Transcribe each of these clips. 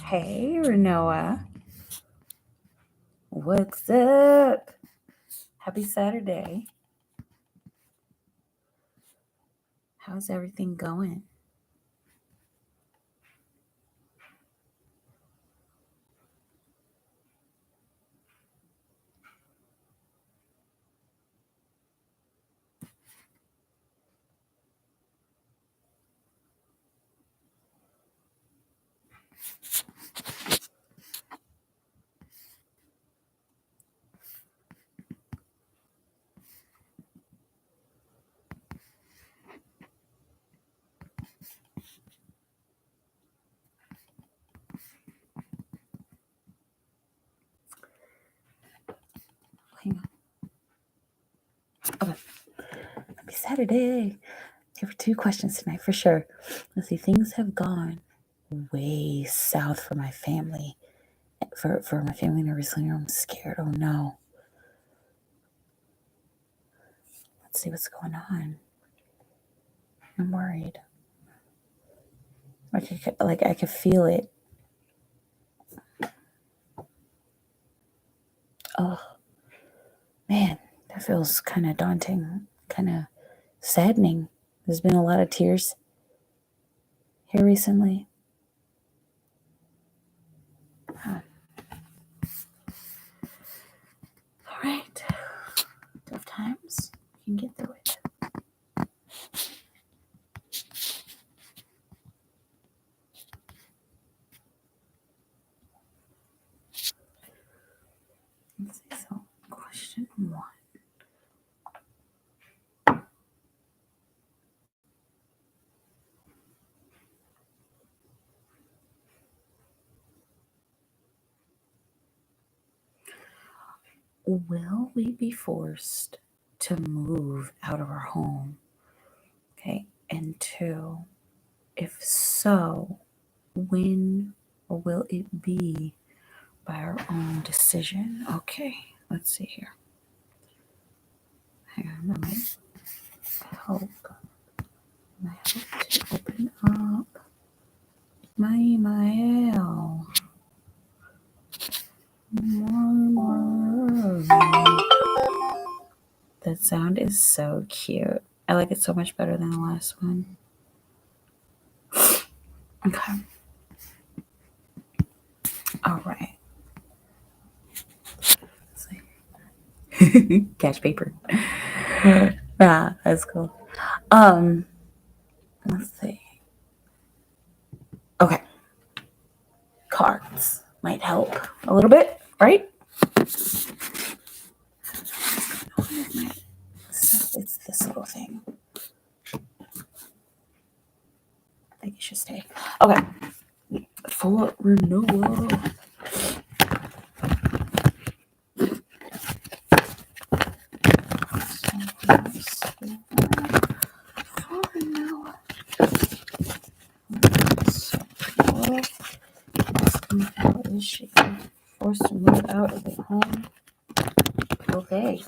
Hey, Renoa. What's up? Happy Saturday. How's everything going? Hang on. Okay. Happy Saturday. Here for 2 questions tonight for sure. Let's see. Things have gone way south for my family. For my family and recently, I'm scared. Oh no. Let's see what's going on. I'm worried. I could feel it. Oh man, that feels kind of daunting, kind of saddening. There's been a lot of tears here recently. Huh. All right. Tough times. You can get through it. Let's see. So, question 1. Will we be forced to move out of our home? Okay. And 2, if so, when or will it be by our own decision? Okay. Let's see here. Hang on. I might help to open up my email. That sound is so cute. I like it so much better than the last one. Okay. All right. Let's see. Cash paper. Yeah, that's cool. Let's see. Okay. Cards might help a little bit, right? It's this little thing. I think it should stay. Okay. For renewal. How is she forced to move out of their home? Will they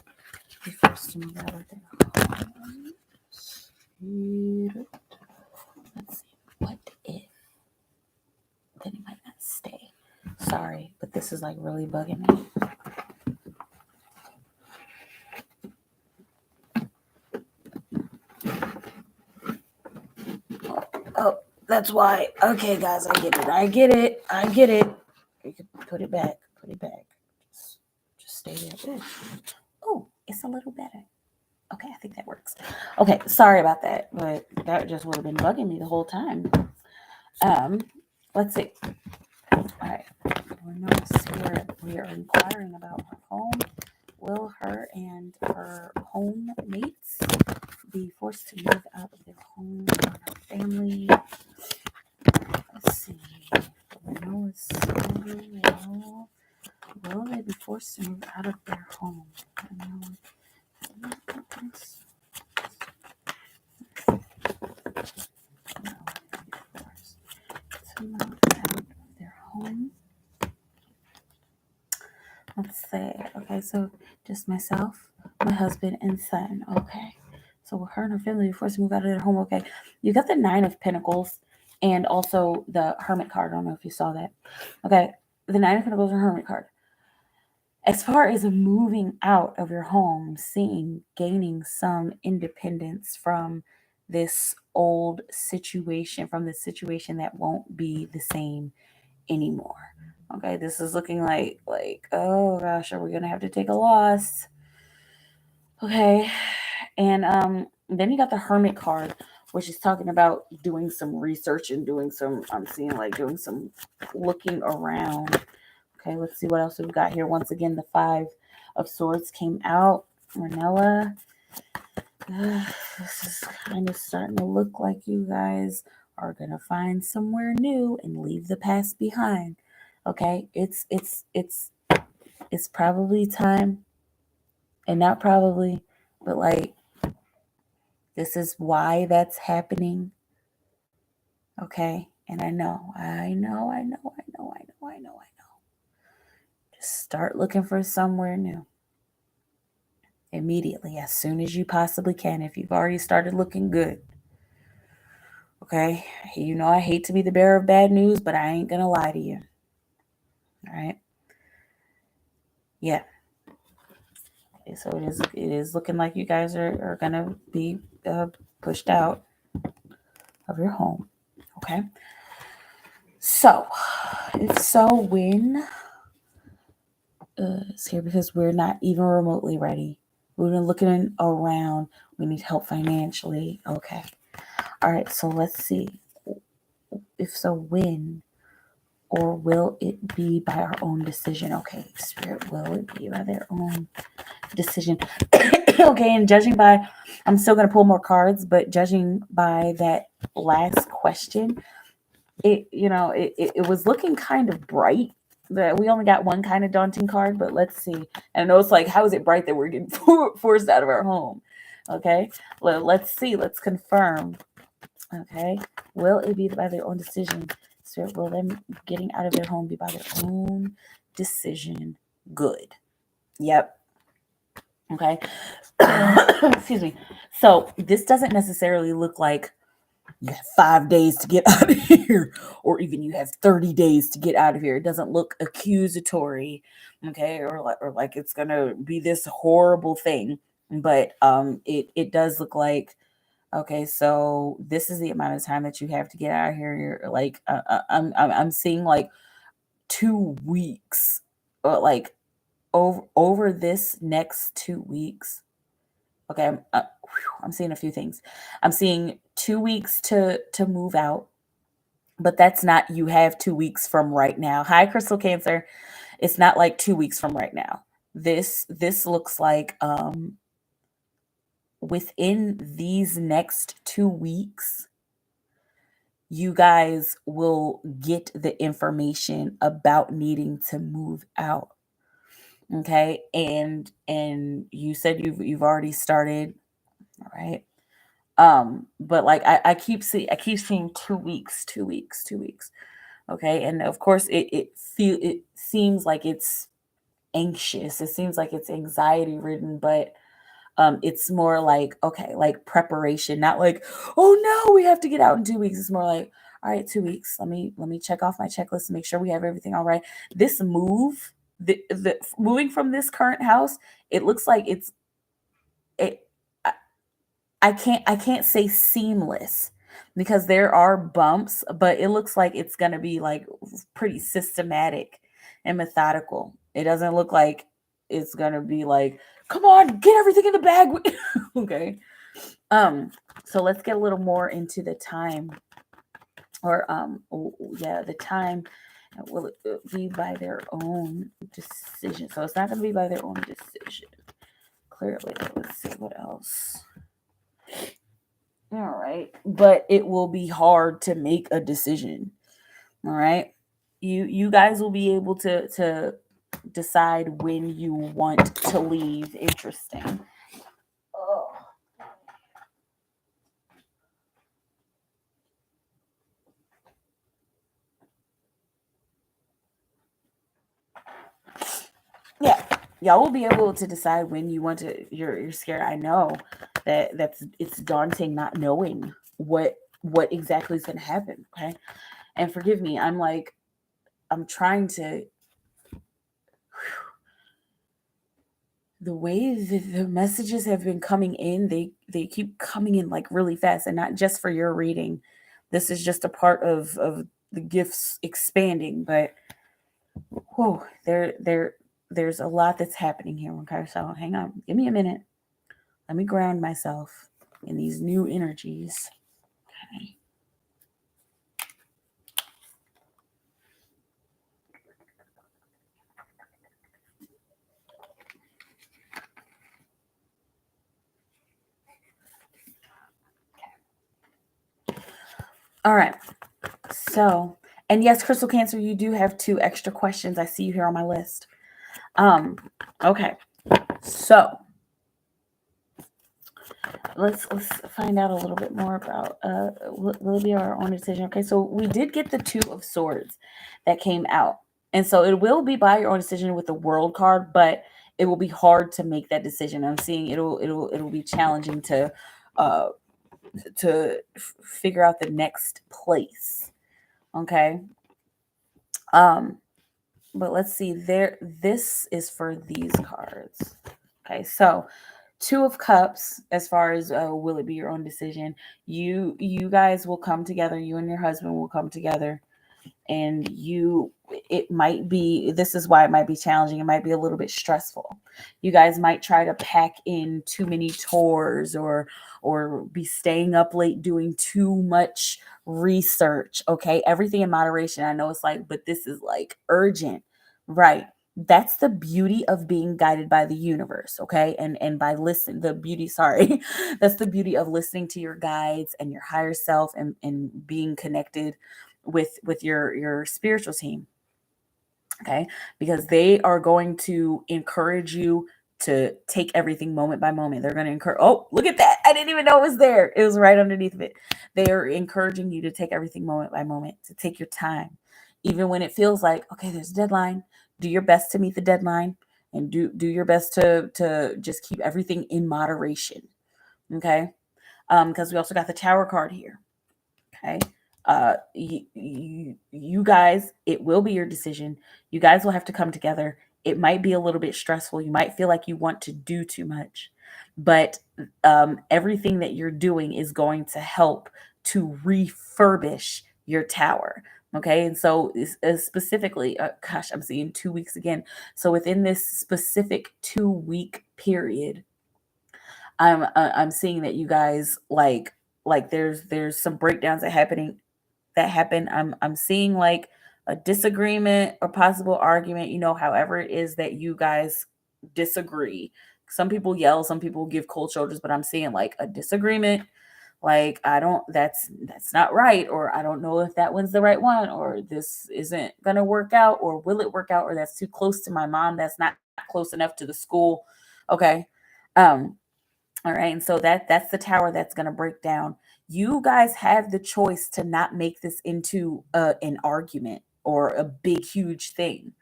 be forced to move out of their home? Let's see. What if? Then it might not stay. Sorry, but this is like really bugging me. Oh, that's why. Okay, guys, I get it. You can put it back. Just stay there. Oh, it's a little better. Okay, I think that works. Okay, sorry about that, but that just would have been bugging me the whole time. Let's see. All right, we are inquiring about her home. Will her and her home mates be forced to move out of their home or her family? Let's see. Will they be forced to move out of their home? Their home. Let's see. Okay, so just myself, my husband, and son. Okay. So her and her family forced to move out of their home. Okay. You got the 9 of Pentacles, and also the Hermit card. I don't know if you saw that. Okay, the Nine of Pentacles and Hermit card. As far as moving out of your home, gaining some independence from this old situation, from this situation that won't be the same anymore. Okay, this is looking like, oh gosh, are we gonna have to take a loss? Okay, and then you got the Hermit card, which is talking about doing some research and doing some, I'm seeing like doing some looking around. Okay, let's see what else we've got here. Once again, the Five of Swords came out. Ranella. This is kind of starting to look like you guys are gonna find somewhere new and leave the past behind. Okay, it's probably time, and not probably, but like this is why that's happening. Okay, and I know. Just start looking for somewhere new immediately, as soon as you possibly can, if you've already started looking good. Okay, you know I hate to be the bearer of bad news, but I ain't gonna lie to you. All right. Yeah. Okay, so it is looking like you guys are gonna be pushed out of your home. Okay. So, if so, when it's here, because we're not even remotely ready. We've been looking around. We need help financially. Okay. All right. So let's see. If so, when, or will it be by our own decision? Okay, Spirit, will it be by their own decision? Okay, and judging by, I'm still going to pull more cards, but judging by that last question, it was looking kind of bright. That we only got one kind of daunting card, but let's see. And I know it's like, how is it bright that we're getting forced out of our home? Okay, let's see. Let's confirm. Okay, will it be by their own decision? Spirit, will them getting out of their home be by their own decision? Good. Yep. Okay. Excuse me. So this doesn't necessarily look like you have 5 days to get out of here, or even you have 30 days to get out of here. It doesn't look accusatory, okay, or like it's gonna be this horrible thing. But it does look like, okay, so this is the amount of time that you have to get out of here. You're like, I'm seeing like 2 weeks, like over this next 2 weeks. Okay, I'm seeing a few things. I'm seeing 2 weeks to move out, but that's not, you have 2 weeks from right now. Hi, Crystal Cancer. It's not like 2 weeks from right now. This looks like within these next 2 weeks, you guys will get the information about needing to move out. Okay, and you said you've already started. All right. But like I keep seeing 2 weeks, 2 weeks, 2 weeks. Okay, and of course it seems like it's anxious. It seems like it's anxiety ridden, but it's more like, okay, like preparation, not like, oh no, we have to get out in 2 weeks. It's more like, all right, 2 weeks. Let me check off my checklist to make sure we have everything all right. This move, the moving from this current house, it looks like it. I can't say seamless because there are bumps, but it looks like it's gonna be like pretty systematic and methodical. It doesn't look like it's gonna be like, come on, get everything in the bag. Okay. So let's get a little more into the time, or the time. Will it be by their own decision? So it's not gonna be by their own decision. Clearly, let's see what else. All right, but it will be hard to make a decision. All right, you guys will be able to decide when you want to leave. Interesting. Oh. Yeah, y'all will be able to decide when you want to. You're scared. I know it's daunting not knowing what what exactly is going to happen. Okay. And forgive me, I'm trying to, the way the messages have been coming in, they keep coming in like really fast, and not just for your reading. This is just a part of the gifts expanding, but whoa, there's a lot that's happening here. Okay, so hang on, give me a minute. Let me ground myself in these new energies. Okay. All right. So, and yes, Crystal Cancer, you do have 2 extra questions. I see you here on my list. Okay. So, let's find out a little bit more about will it be our own decision. Okay, so we did get the 2 of Swords that came out, and so it will be by your own decision with the World card, but it will be hard to make that decision. I'm seeing it'll be challenging to figure out the next place. Okay. But let's see there. This is for these cards. Okay, so 2 of Cups, as far as will it be your own decision, you guys will come together, you and your husband will come together, and it might be, this is why it might be challenging, it might be a little bit stressful. You guys might try to pack in too many tours, or be staying up late doing too much research. Okay, everything in moderation. I know it's like, but this is like urgent, right? That's the beauty of being guided by the universe. Okay, and by listen the beauty sorry that's the beauty of listening to your guides and your higher self, and being connected with your spiritual team. Okay, because they are going to encourage you to take everything moment by moment. They're going to encourage, oh, look at that, I didn't even know it was there, it was right underneath of it. They are encouraging you to take everything moment by moment, to take your time, even when it feels like, okay, there's a deadline. Do your best to meet the deadline, and do your best to just keep everything in moderation. Okay, because we also got the Tower card here. Okay. You guys, it will be your decision. You guys will have to come together. It might be a little bit stressful. You might feel like you want to do too much, but everything that you're doing is going to help to refurbish your tower. Okay. And so specifically, gosh, I'm seeing 2 weeks again. So within this specific 2-week period, I'm seeing that you guys like there's some breakdowns that happen. I'm seeing like a disagreement or possible argument, however it is that you guys disagree. Some people yell, some people give cold shoulders, but I'm seeing like a disagreement, like I don't that's not right, or I don't know if that one's the right one, or this isn't going to work out, or will it work out, or that's too close to my mom, that's not close enough to the school. Okay. All right, and so that's the tower that's going to break down. You guys have the choice to not make this into an argument or a big huge thing.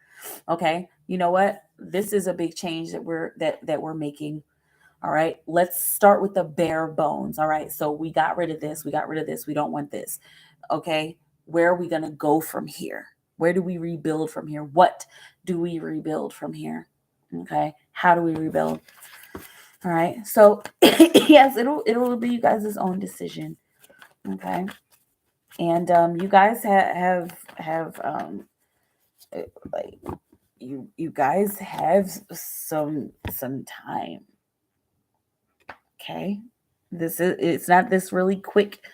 Okay, you know what? This is a big change that we're making. All right, let's start with the bare bones. All right, so we got rid of this. We got rid of this. We don't want this. Okay, where are we going to go from here? Where do we rebuild from here? What do we rebuild from here? Okay, how do we rebuild? All right. So yes, it'll be you guys' own decision. Okay. And you guys have like you guys have some time. Okay. It's not this really quick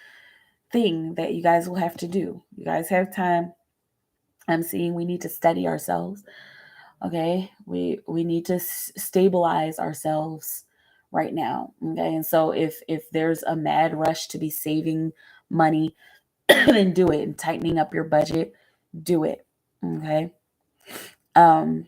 thing that you guys will have to do. You guys have time. I'm seeing we need to steady ourselves. Okay, we need to stabilize ourselves right now. Okay, and so if there's a mad rush to be saving money, then do it. And tightening up your budget, do it. Okay. And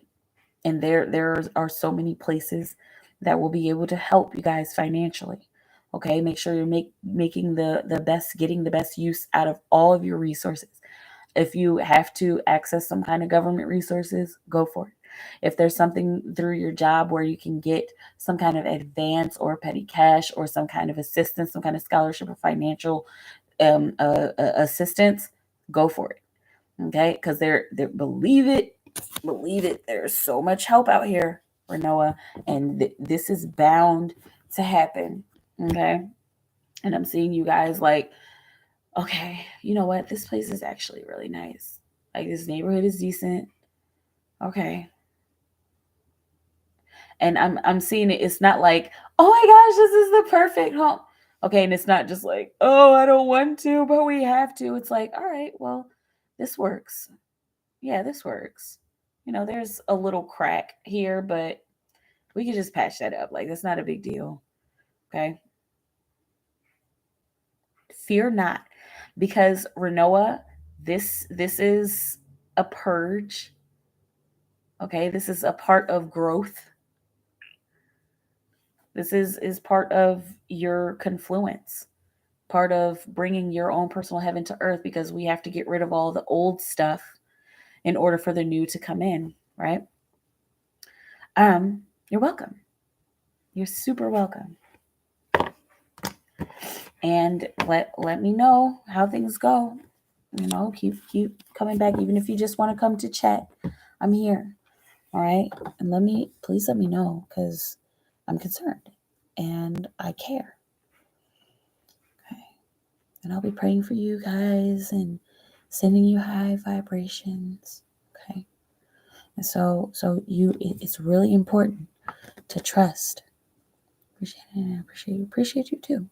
there are so many places that will be able to help you guys financially. Okay, make sure you're making the best, getting the best use out of all of your resources. If you have to access some kind of government resources, go for it. If there's something through your job where you can get some kind of advance or petty cash or some kind of assistance, some kind of scholarship or financial assistance, go for it. Okay, because they're believe it, there's so much help out here, Renoa, and this is bound to happen. Okay, and I'm seeing you guys like, okay, you know what, this place is actually really nice. Like, this neighborhood is decent. Okay, and I'm seeing it. It's not like, oh my gosh, this is the perfect home. Okay, and it's not just like, oh, I don't want to, but we have to. It's like, all right, well, this works. Yeah, this works. You know, there's a little crack here, but we can just patch that up. Like, that's not a big deal. Okay. Fear not, because Renoa, this is a purge. Okay, this is a part of growth. This is part of your confluence, part of bringing your own personal heaven to earth, because we have to get rid of all the old stuff in order for the new to come in, right? You're welcome. You're super welcome. And let me know how things go. You know, keep coming back, even if you just want to come to chat. I'm here. All right. And please let me know, because I'm concerned and I care. Okay. And I'll be praying for you guys and sending you high vibrations. Okay. And so it's really important to trust. Appreciate you too.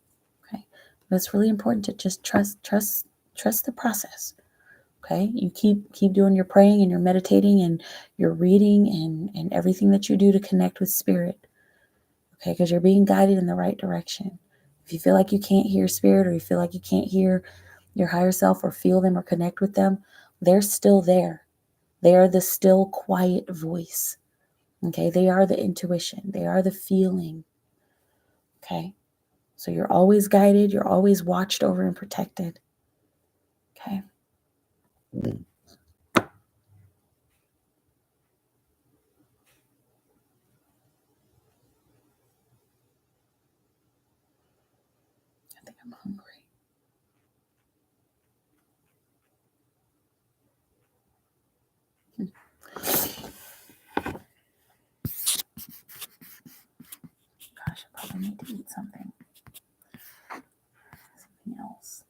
Okay. But it's really important to just trust the process. Okay, you keep doing your praying and your meditating and your reading and everything that you do to connect with spirit. Okay, because you're being guided in the right direction. If you feel like you can't hear spirit, or you feel like you can't hear your higher self or feel them or connect with them, they're still there. They are the still quiet voice. Okay, they are the intuition. They are the feeling. Okay, so you're always guided. You're always watched over and protected. Okay. I think I'm hungry. Gosh, I probably need to eat something else.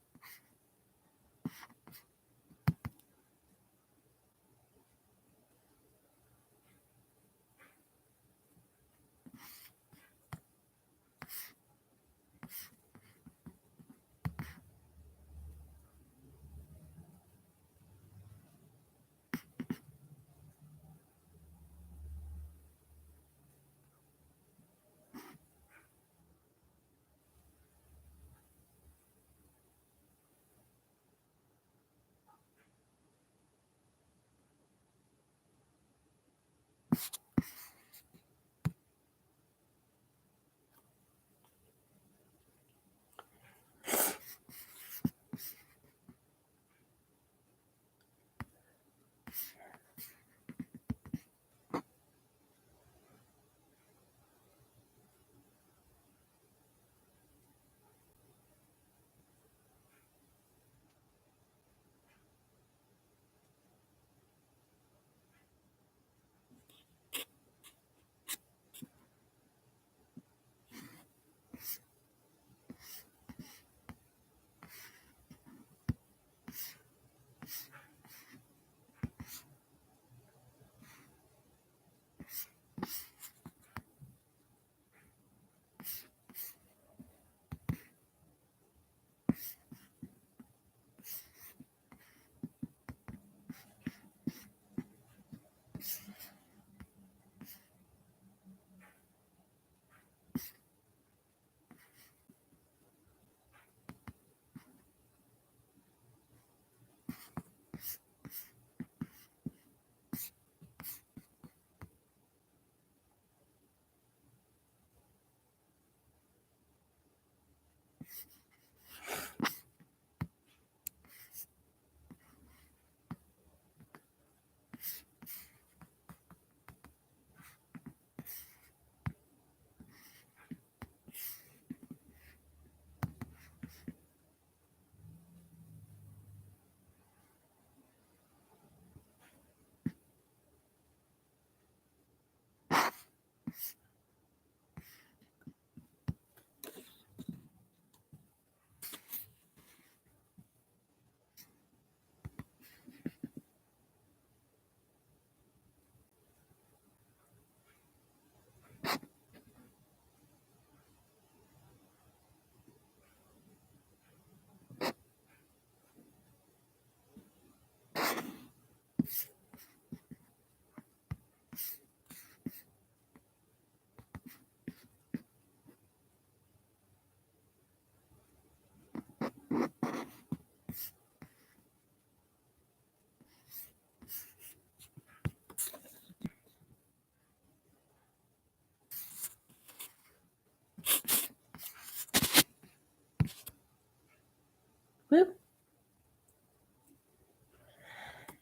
Whoop.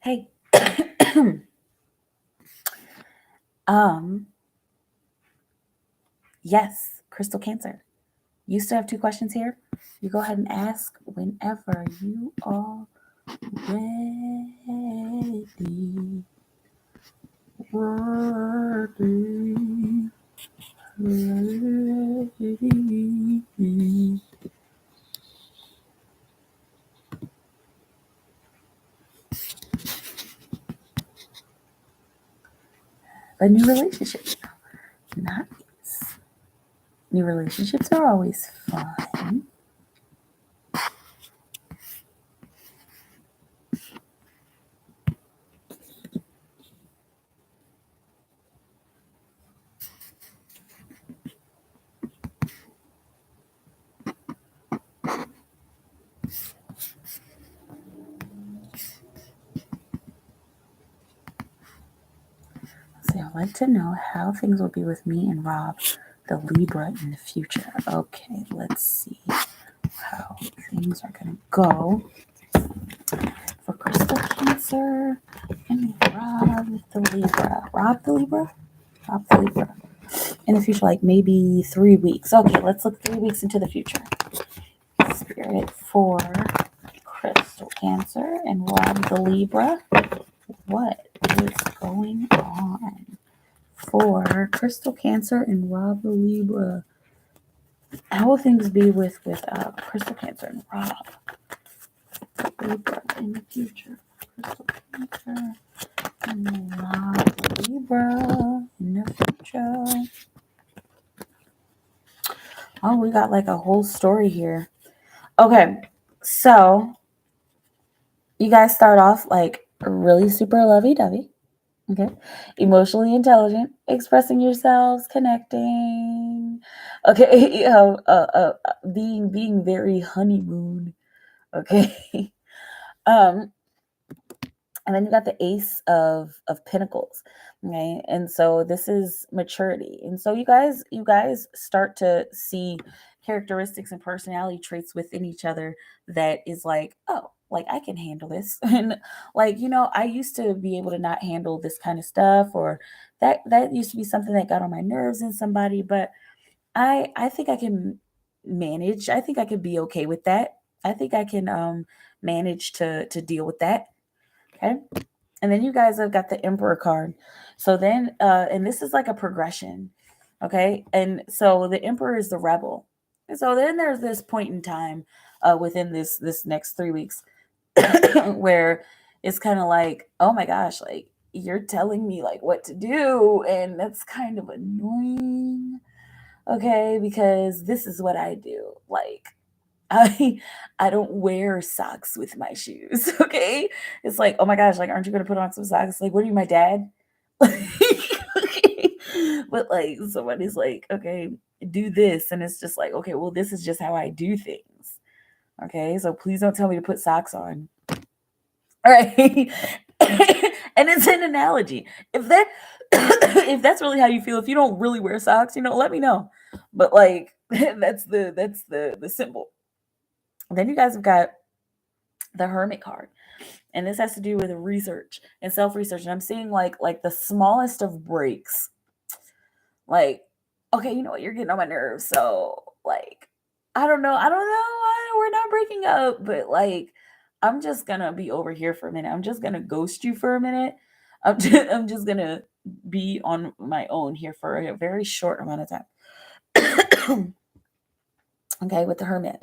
Hey. Yes, crystal Cancer. You still have 2 questions here. You go ahead and ask whenever you are ready. Ready. A new relationship. Nice. New relationships are always fun. So I'd like to know how things will be with me and Rob, the Libra, in the future. Okay, let's see how things are going to go for crystal Cancer and Rob the Libra. Rob the Libra? Rob the Libra. In the future, like maybe 3 weeks. Okay, let's look 3 weeks into the future. Spirit for crystal Cancer and Rob the Libra. What is going on for crystal Cancer and Rob the Libra? How will things be with crystal Cancer and Rob Libra in the future? Crystal Cancer and Rob Libra in the future. Oh, we got like a whole story here. Okay, so you guys start off like really super lovey-dovey. Okay, emotionally intelligent, expressing yourselves, connecting. Okay, being very honeymoon. Okay, and then you got the Ace of Pentacles. Okay, and so this is maturity, and so you guys start to see characteristics and personality traits within each other that is like, oh, like I can handle this. And like, I used to be able to not handle this kind of stuff, or that used to be something that got on my nerves in somebody, but I think I can manage. I think I could be okay with that. I think I can manage to deal with that. Okay. And then you guys have got the Emperor card. So then and this is like a progression. Okay. And so the Emperor is the rebel. And so then there's this point in time within this next 3 weeks where it's kind of like, oh my gosh, like you're telling me like what to do, and that's kind of annoying. Okay, because this is what I do. Like I I don't wear socks with my shoes. Okay. It's like, oh my gosh, like, aren't you gonna put on some socks? Like, what are you, my dad? Okay. But like somebody's like, okay, do this. And it's just like, okay, well, this is just how I do things. Okay. So please don't tell me to put socks on. All right. And it's an analogy. If that if that's really how you feel, if you don't really wear socks, let me know. But like that's the symbol. Then you guys have got the Hermit card, and this has to do with research and self-research. And I'm seeing like the smallest of breaks. Like, okay, you know what? You're getting on my nerves. So like, I don't know why we're not breaking up, but like, I'm just gonna be over here for a minute. I'm just gonna ghost you for a minute. I'm just gonna be on my own here for a very short amount of time. Okay, with the Hermit.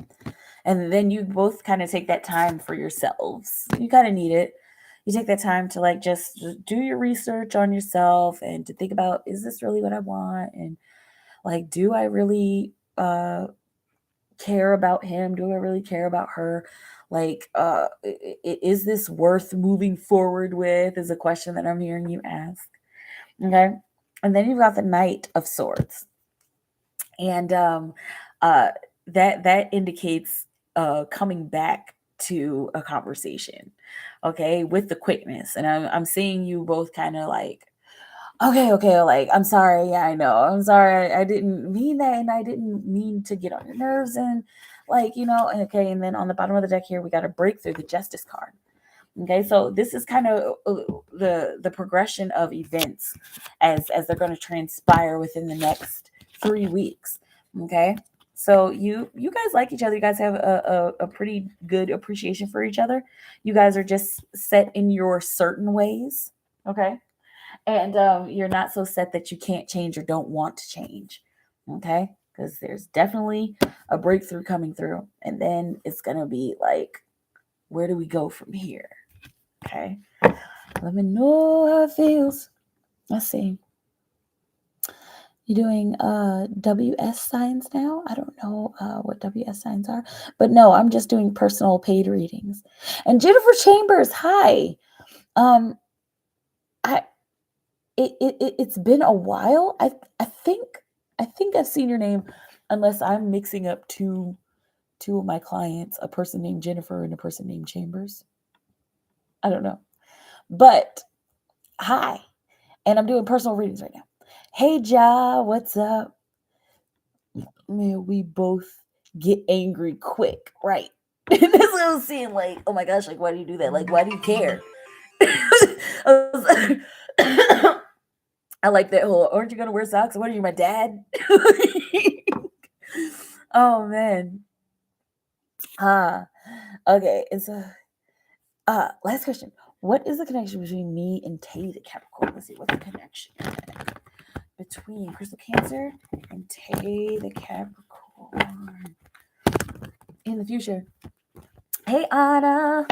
And then you both kind of take that time for yourselves. You kind of need it. You take that time to like just do your research on yourself and to think about, is this really what I want? And like, do I really care about him? Do I really care about her? Like, is this worth moving forward with? Is a question that I'm hearing you ask. Okay. And then you've got the Knight of Swords. And that indicates coming back to a conversation, okay, with the quickness. And I'm seeing you both kind of like, Okay, like, I'm sorry. Yeah, I know. I'm sorry. I didn't mean that, and I didn't mean to get on your nerves, and like, okay, and then on the bottom of the deck here, we got a breakthrough, the Justice card. Okay, so this is kind of the progression of events as they're going to transpire within the next 3 weeks. Okay, so you guys like each other. You guys have a pretty good appreciation for each other. You guys are just set in your certain ways. Okay, and you're not so set that you can't change or don't want to change. Okay, because there's definitely a breakthrough coming through, and then it's gonna be like, where do we go from here? Okay, let me know how it feels. Let's see. You're doing WS signs now? I don't know what WS signs are, but no, I'm just doing personal paid readings. And Jennifer Chambers, hi. Um, I it's been a while. I think I've seen your name, unless I'm mixing up two of my clients, a person named Jennifer and a person named Chambers. I don't know, but hi, and I'm doing personal readings right now. Hey, Ja, what's up? Man, we both get angry quick, right? That's what I was saying. Like, oh my gosh, like, why do you do that? Like, why do you care? I like that whole, aren't you gonna wear socks? What are you, my dad? Oh man. Okay, it's last question. What is the connection between me and Tay the Capricorn? Let's see, what's the connection between Crystal Cancer and Tay the Capricorn in the future? Hey Anna,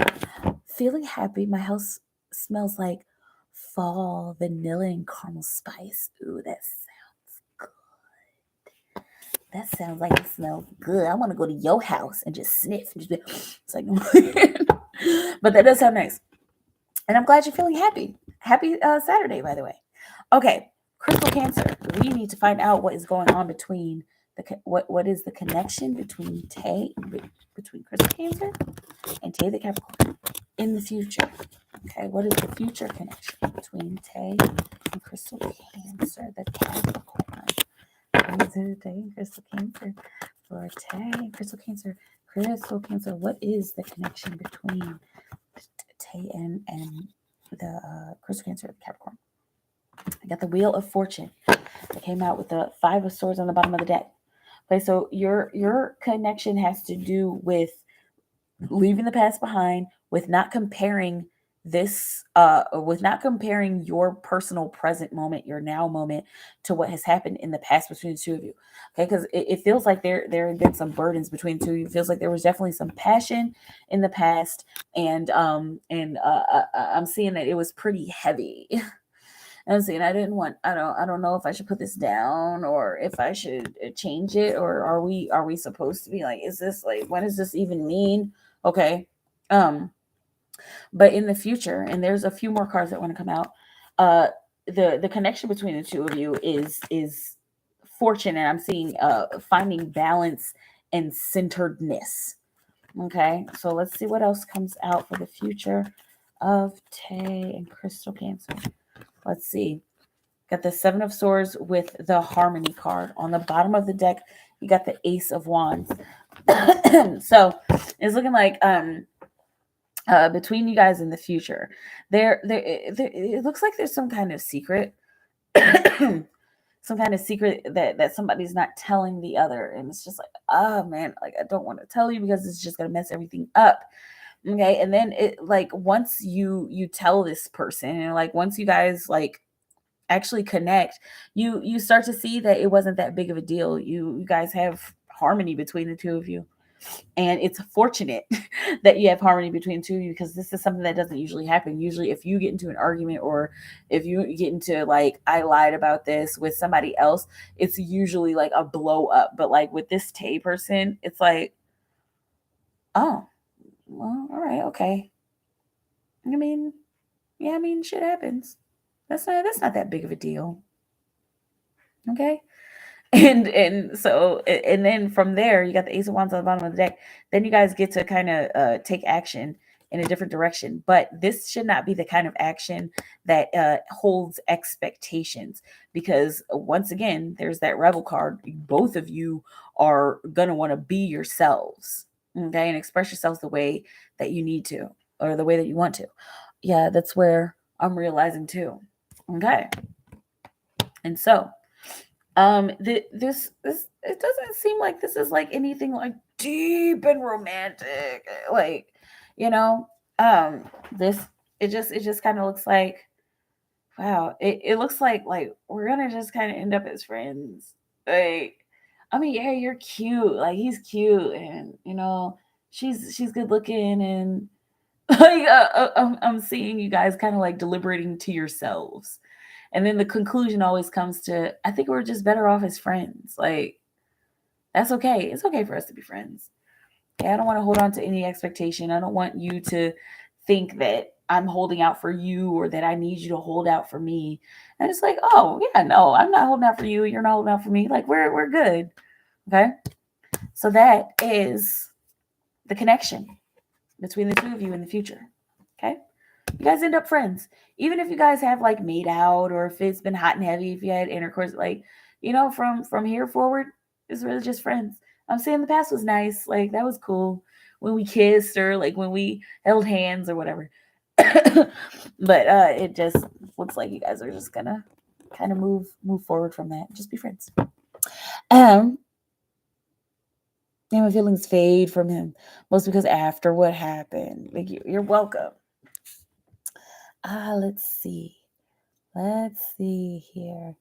feeling happy. My house smells like fall, vanilla, and caramel spice. Ooh, that sounds good. That sounds like it smells good. I want to go to your house and just sniff. And just be, it's like, but that does sound nice. And I'm glad you're feeling happy. Happy Saturday, by the way. Okay, Crystal Cancer. We need to find out what is going on between what is the connection between between Crystal Cancer and Tay the Capricorn in the future. Okay, what is the future connection between Tay and Crystal Cancer, the Capricorn? Tay and Crystal Cancer for Tay and Crystal Cancer. Crystal Cancer, what is the connection between Tay and the Crystal Cancer of Capricorn? I got the Wheel of Fortune that came out with the Five of Swords on the bottom of the deck. Okay, so your connection has to do with leaving the past behind, with not comparing your personal present moment, your now moment, to what has happened in the past between the two of you. Okay, because it feels like there have been some burdens between the two of you. It feels like there was definitely some passion in the past, and I'm seeing that it was pretty heavy. I'm saying I don't know if I should put this down or if I should change it, or are we supposed to be like, is this like, what does this even mean? Okay. But in the future, and there's a few more cards that want to come out, the connection between the two of you is fortune, and I'm seeing finding balance and centeredness. Okay, so let's see what else comes out for the future of Tay and Crystal Cancer. Let's see. Got the Seven of Swords with the Harmony card. On the bottom of the deck, you got the Ace of Wands. So it's looking like between you guys in the future, it looks like there's some kind of secret. Some kind of secret that somebody's not telling the other, and it's just like, oh man, like, I don't want to tell you because it's just gonna mess everything up. Okay, and then it, like, once you tell this person, and like once you guys like actually connect, you start to see that it wasn't that big of a deal. You guys have harmony between the two of you, and it's fortunate that you have harmony between the two of you, because this is something that doesn't usually happen. Usually if you get into an argument, or if you get into like, I lied about this with somebody else, it's usually like a blow up. But like with this Tay person, it's like, oh, well, all right, okay. I mean, yeah, I mean, shit happens. That's not that big of a deal. Okay. And so, and then from there, you got the Ace of Wands on the bottom of the deck. Then you guys get to kind of take action in a different direction. But this should not be the kind of action that holds expectations, because once again, there's that rebel card. Both of you are going to want to be yourselves, okay, and express yourselves the way that you need to, or the way that you want to. Yeah, that's where I'm realizing too. Okay. And so, this it doesn't seem like this is like anything like deep and romantic, like, you know, this, it just kind of looks like, wow, it looks like we're gonna just kind of end up as friends. Like, I mean, yeah, you're cute, like he's cute, and you know, she's good looking, and like I'm seeing you guys kind of like deliberating to yourselves. And then the conclusion always comes to, I think we're just better off as friends. Like, that's okay. It's okay for us to be friends. Okay, I don't want to hold on to any expectation. I don't want you to think that I'm holding out for you, or that I need you to hold out for me. And it's like, oh yeah, no, I'm not holding out for you. You're not holding out for me. Like, we're good. Okay. So that is the connection between the two of you in the future. Okay. You guys end up friends. Even if you guys have like made out, or if it's been hot and heavy, if you had intercourse, like, you know, from here forward, it's really just friends. I'm saying the past was nice. Like, that was cool when we kissed, or like when we held hands or whatever. But it just looks like you guys are just gonna kind of move forward from that. Just be friends. And my feelings fade from him, most because after what happened. Like, you're welcome. Let's see here.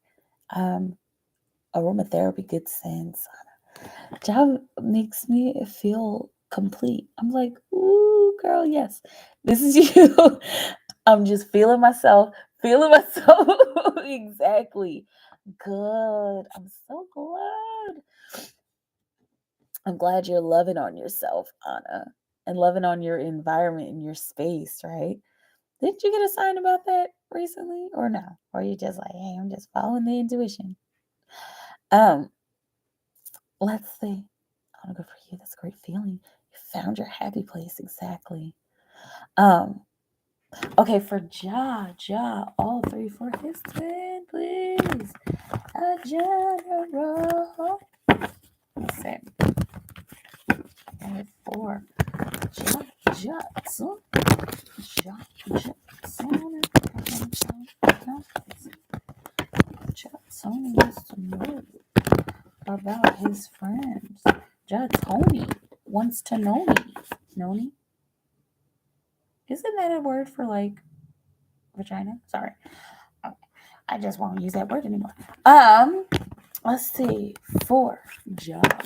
Aromatherapy, good sense. Job makes me feel complete. I'm like, ooh, girl, yes, this is you. I'm just feeling myself. Exactly. Good. I'm so glad. I'm glad you're loving on yourself, Anna, and loving on your environment and your space, right? Didn't you get a sign about that recently, or no? Or are you just like, hey, I'm just following the intuition? Let's see. I want to go for you. That's a great feeling. You found your happy place. Exactly. Okay, for Ja, all three for his twin, please. A general. Let's see. And for Jackson. Jackson wants to know about his friends. Tony wants to know me. Noni? Isn't that a word for like vagina? Sorry. Okay. I just won't use that word anymore. Let's see. For job.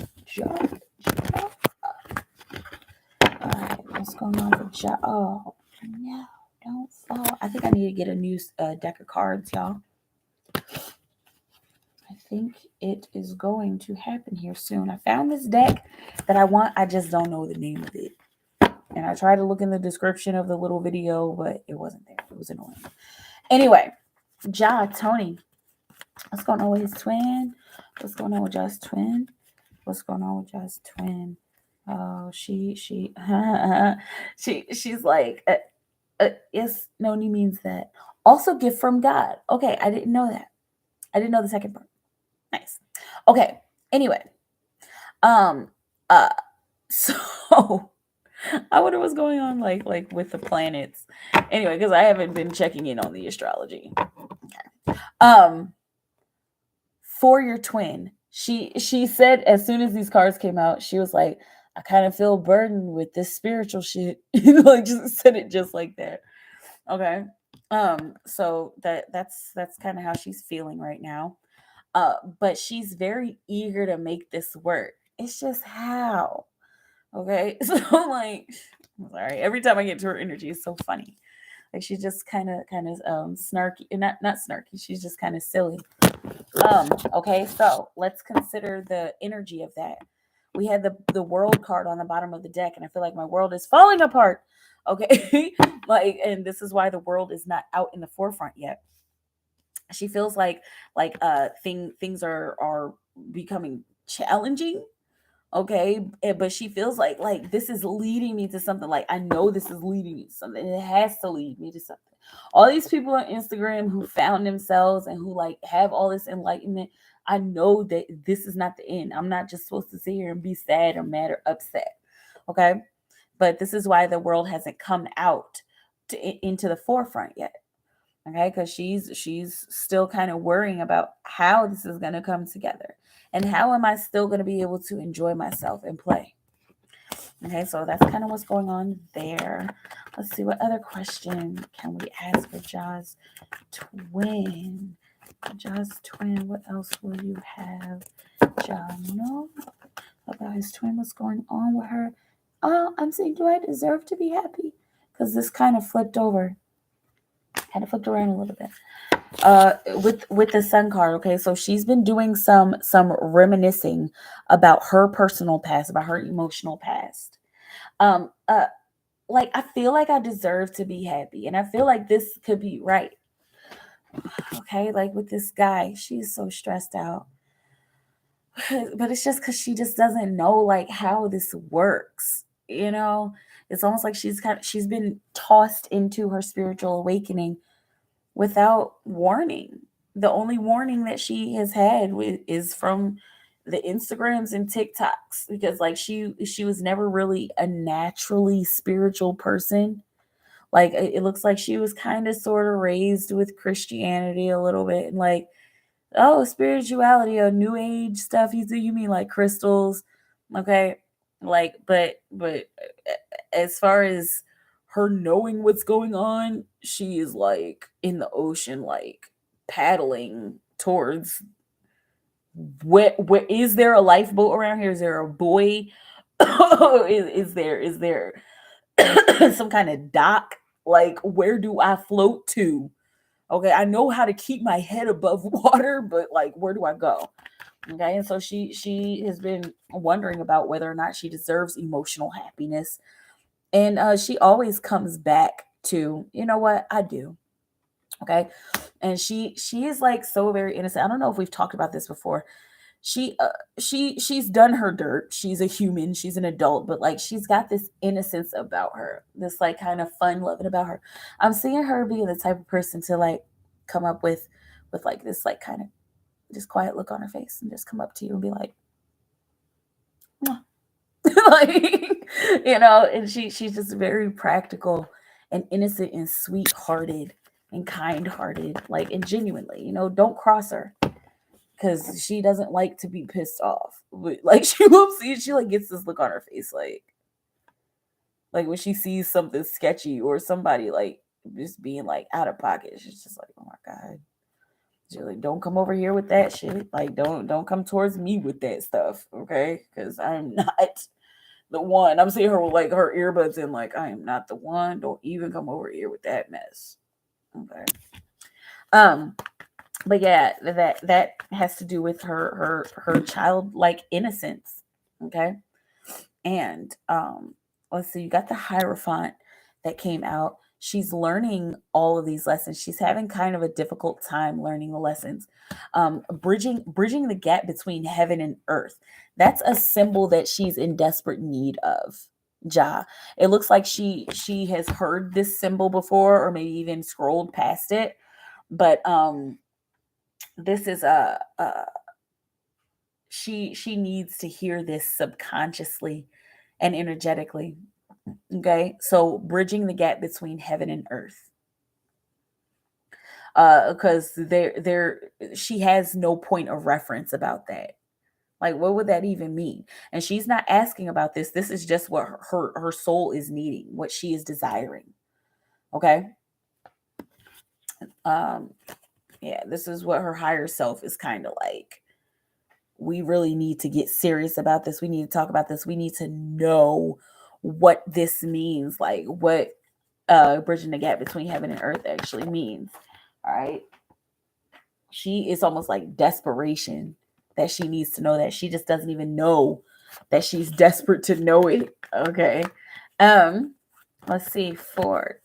Alright, what's going on for job? Oh no, don't fall. I think I need to get a new deck of cards, y'all. I think it is going to happen here soon. I found this deck that I want. I just don't know the name of it. And I tried to look in the description of the little video, but it wasn't there. It was annoying. Anyway, Tony. What's going on with his twin? What's going on with Ja's twin? What's going on with Ja's twin? Oh, she's like, yes, Noni means that. Also, gift from God. Okay, I didn't know that. I didn't know the second part. Nice. Okay. Anyway, so I wonder what's going on, like with the planets. Anyway, because I haven't been checking in on the astrology. Okay. For your twin, she said as soon as these cards came out, she was like, I kind of feel burdened with this spiritual shit. Like, just said it just like that. Okay. So that's kind of how she's feeling right now. But she's very eager to make this work. It's just how. Okay. So like, I'm sorry. Every time I get to her energy, it's so funny. Like, she's just kind of snarky, not snarky. She's just kind of silly. Okay, so let's consider the energy of that. We had the world card on the bottom of the deck, and I feel like my world is falling apart. Okay. Like, and this is why the world is not out in the forefront yet. She feels like things are becoming challenging. Okay, but she feels like this is leading me to something. Like, I know this is leading me to something. It has to lead me to something. All these people on Instagram who found themselves and who like have all this enlightenment, I know that this is not the end. I'm not just supposed to sit here and be sad or mad or upset. Okay, but this is why the world hasn't come out into the forefront yet. Okay, because she's still kind of worrying about how this is going to come together and how am I still going to be able to enjoy myself and play. Okay, so that's kind of what's going on there. Let's see, what other question can we ask for Ja's twin? Ja's twin, what else will you have Ja know about his twin? What's going on with her? I'm saying, do I deserve to be happy? Because this kind of flipped over. Kind of flipped around a little bit. With the Sun card, okay, so she's been doing some reminiscing about her personal past, about her emotional past. Like, I feel like I deserve to be happy, and I feel like this could be right. Okay, like with this guy, she's so stressed out. But it's just because she just doesn't know like how this works. It's almost like she's been tossed into her spiritual awakening without warning. The only warning that she has had is from the Instagrams and TikToks, because like she was never really a naturally spiritual person. Like, it looks like she was kind of sort of raised with Christianity a little bit, and like, oh, spirituality or new age stuff. You mean like crystals? Okay, like, but as far as her knowing what's going on, she is like in the ocean, like paddling towards. Where is there a lifeboat around here? Is there a buoy? Is there some kind of dock? Like, where do I float to? Okay, I know how to keep my head above water, but like, where do I go? Okay, and so she has been wondering about whether or not she deserves emotional happiness, and she always comes back to, you know what, I do. Okay, and she is like so very innocent. I don't know if we've talked about this before. She's done her dirt. She's a human. She's an adult, but like, she's got this innocence about her, this like kind of fun loving about her. I'm seeing her being the type of person to like come up with like this like kind of just quiet look on her face and just come up to you and be like, like, and she's just very practical and innocent and sweet-hearted and kind-hearted, like, and genuinely, don't cross her, because she doesn't like to be pissed off. But like, she will see, she like gets this look on her face, like when she sees something sketchy or somebody like just being like out of pocket, she's just like, oh my god. She's like, don't come over here with that shit. Like, don't come towards me with that stuff, okay? Because I'm not the one. I'm seeing her with like her earbuds in, like, I am not the one. Don't even come over here with that mess. Okay. But yeah, that has to do with her childlike innocence. Okay. And let's see, you got the Hierophant that came out. She's learning all of these lessons. She's having kind of a difficult time learning the lessons. Bridging the gap between heaven and earth. That's a symbol that she's in desperate need of. Ja. It looks like she has heard this symbol before, or maybe even scrolled past it. But this is she needs to hear this subconsciously and energetically. Okay, so bridging the gap between heaven and earth, because she has no point of reference about that. Like, what would that even mean? And she's not asking about this. This is just what her soul is needing, what she is desiring. Okay. Yeah, this is what her higher self is kind of like. We really need to get serious about this. We need to talk about this. We need to know what this means, like what bridging the gap between heaven and earth actually means. All right. She is almost like desperation, that she needs to know that. She just doesn't even know that she's desperate to know it. Okay. Let's see, for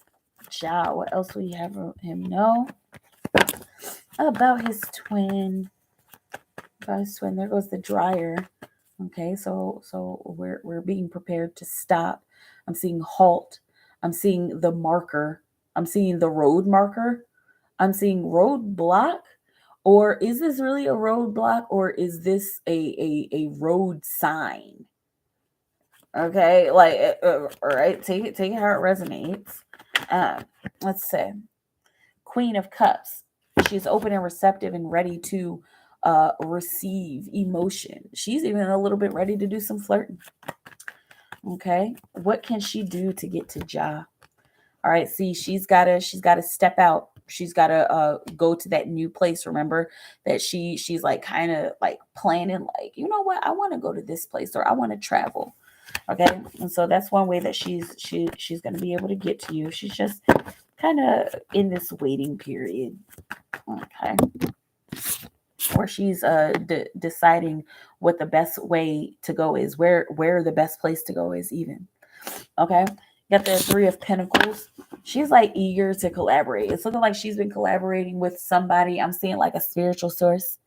Ja, what else will you have him know about his twin? There goes the dryer. Okay, so we're being prepared to stop. I'm seeing halt. I'm seeing the marker. I'm seeing the road marker. I'm seeing roadblock. Or is this really a roadblock, or is this a road sign? Okay, like all right, take it how it resonates. Um, let's say Queen of Cups. She's open and receptive and ready to receive emotion. She's even a little bit ready to do some flirting. Okay, what can she do to get to Ja? All right, see, she's gotta step out. She's gotta go to that new place. Remember that she's like kind of like planning, like, you know what, I want to go to this place, or I want to travel. Okay, and so that's one way that she's gonna be able to get to you. She's just kind of in this waiting period. Okay, or she's deciding what the best way to go is, where the best place to go is even. Okay, got the Three of Pentacles. She's like eager to collaborate. It's looking like she's been collaborating with somebody. I'm seeing like a spiritual source,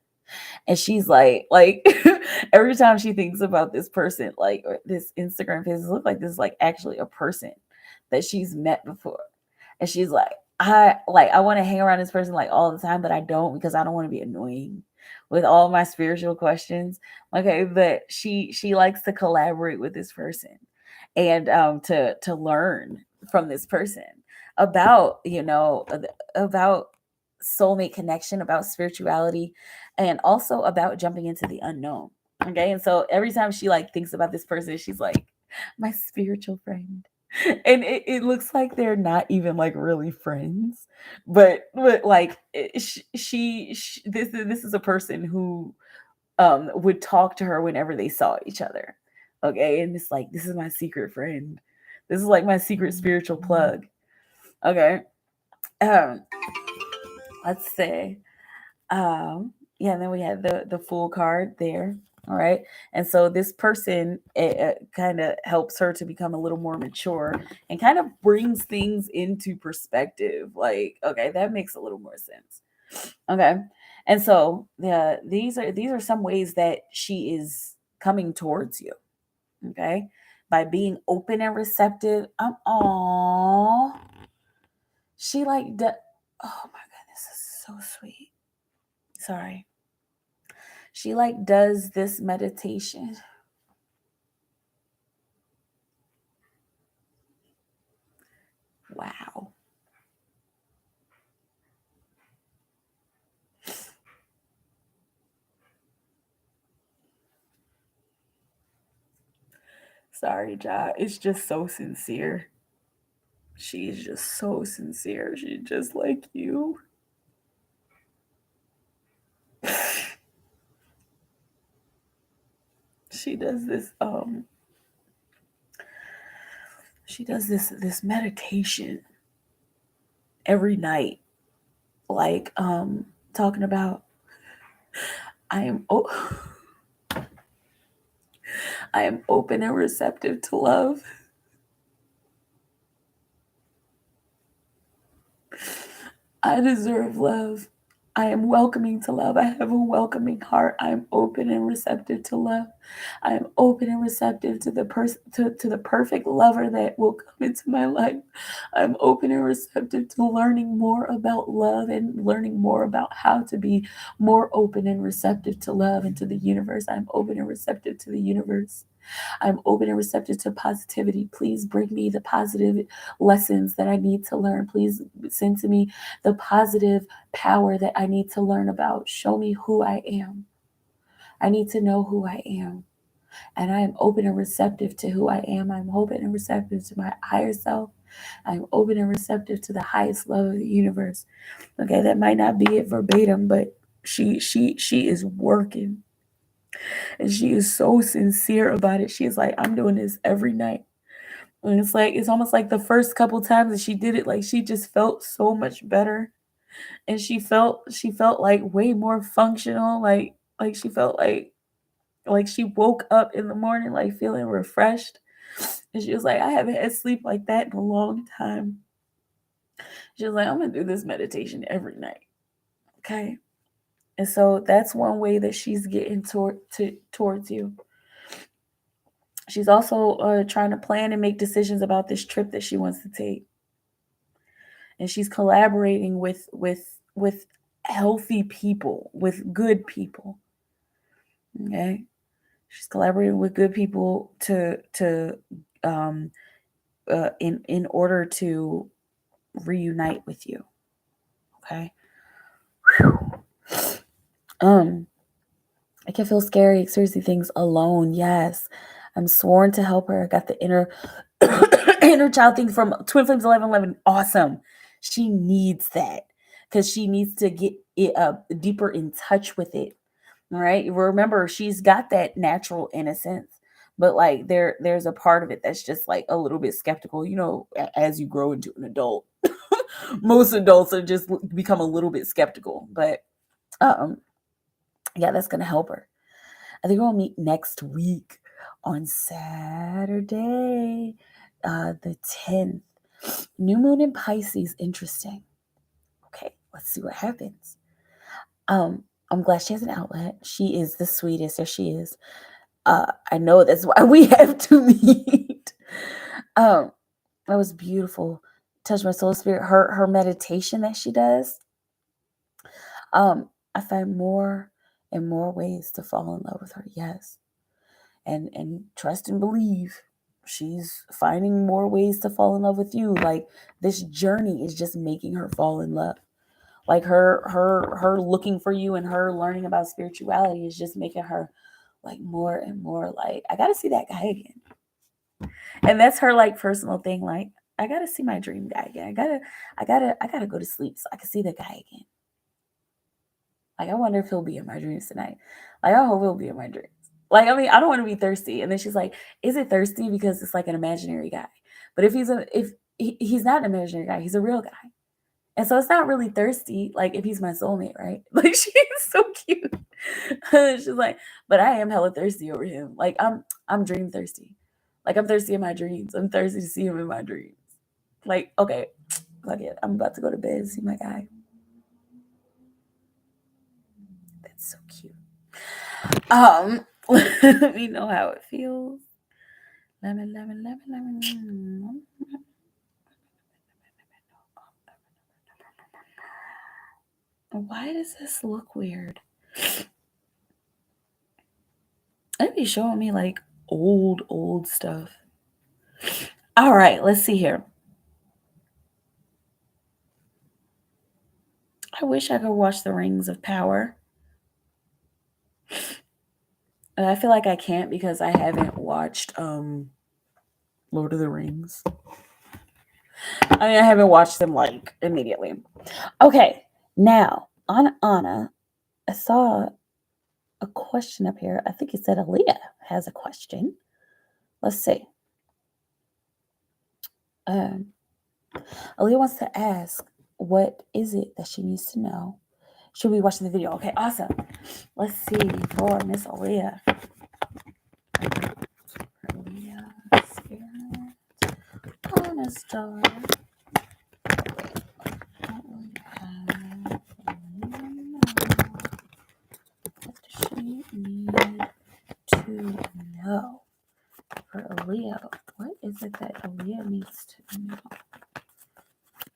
and she's like every time she thinks about this person, like, or this Instagram page, it looks like this is like actually a person that she's met before, and she's like, I want to hang around this person like all the time, but I don't, because I don't want to be annoying with all my spiritual questions. Okay, but she likes to collaborate with this person, and to learn from this person about, about soulmate connection, about spirituality, and also about jumping into the unknown. Okay, and so every time she like thinks about this person, she's like, my spiritual friend. And it looks like they're not even like really friends, but like this is a person who would talk to her whenever they saw each other. Okay, and it's like, this is my secret friend. This is like my secret spiritual plug. Okay, um, let's say, yeah. And then we have the Fool card there. All right, and so this person, it kind of helps her to become a little more mature and kind of brings things into perspective. Like, okay, that makes a little more sense. Okay, and so these are some ways that she is coming towards you. Okay, by being open and receptive. Oh, she like oh my goodness, this is so sweet. Sorry. She like does this meditation. Wow. Sorry, Ja. It's just so sincere. She's just so sincere. She's just like you. She does this this meditation every night, like talking about, I am I am open and receptive to love. I deserve love. I am welcoming to love. I have a welcoming heart. I am open and receptive to love. I am open and receptive to the to the perfect lover that will come into my life. I'm open and receptive to learning more about love and learning more about how to be more open and receptive to love and to the universe. I'm open and receptive to the universe. I'm open and receptive to positivity. Please bring me the positive lessons that I need to learn. Please send to me the positive power that I need to learn about. Show me who I am. I need to know who I am. And I am open and receptive to who I am. I'm open and receptive to my higher self. I'm open and receptive to the highest love of the universe. Okay, that might not be it verbatim, but she is working. And she is so sincere about it. She is like, I'm doing this every night. And it's like, it's almost like the first couple times that she did it, like she just felt so much better. And she felt like way more functional. Like she felt like she woke up in the morning like feeling refreshed. And she was like, I haven't had sleep like that in a long time. She was like, I'm gonna do this meditation every night. Okay. And so that's one way that she's getting towards you. She's also trying to plan and make decisions about this trip that she wants to take. And she's collaborating with healthy people, with good people. Okay? She's collaborating with good people in order to reunite with you. Okay? I can feel scary experiencing things alone. Yes. I'm sworn to help her. I got the inner inner child thing from Twin Flames 1111. Awesome. She needs that because she needs to get it deeper in touch with it. All right. Remember, she's got that natural innocence, but like there's a part of it that's just like a little bit skeptical. You know, as you grow into an adult, most adults are just become a little bit skeptical. But yeah, that's gonna help her. I think we'll meet next week on Saturday, the 10th. New moon in Pisces. Interesting. Okay, let's see what happens. I'm glad she has an outlet. She is the sweetest. There she is. I know that's why we have to meet. That was beautiful. Touch my soul spirit. Her meditation that she does. I find more and more ways to fall in love with her. Yes. And trust and believe she's finding more ways to fall in love with you. Like this journey is just making her fall in love. Like her looking for you and her learning about spirituality is just making her like more and more like, I gotta see that guy again. And that's her like personal thing. Like, I gotta see my dream guy again. I gotta go to sleep so I can see the guy again. Like, I wonder if he'll be in my dreams tonight. Like, I hope he'll be in my dreams. Like, I mean, I don't want to be thirsty. And then she's like, is it thirsty because it's like an imaginary guy? But if he's not an imaginary guy, he's a real guy. And so it's not really thirsty, like if he's my soulmate, right? Like she's so cute. She's like, but I am hella thirsty over him. Like I'm dream thirsty. Like I'm thirsty in my dreams. I'm thirsty to see him in my dreams. Like, okay, fuck it. I'm about to go to bed and see my guy. That's so cute. Let me know how it feels. Lemon. Why does this look weird? It'd be showing me like old stuff. All right, let's see here. I wish I could watch the Rings of Power. I feel like I can't because I haven't watched Lord of the Rings. I mean, I haven't watched them like immediately. Okay, now on Anna, I saw a question up here. I think it said Aaliyah has a question. Let's see. Aaliyah wants to ask, what is it that she needs to know? She'll be watching the video. Okay, awesome. Let's see for Miss Aaliyah. Aaliyah, spirit, on a star. What does she need to know? For Aaliyah, what is it that Aaliyah needs to know?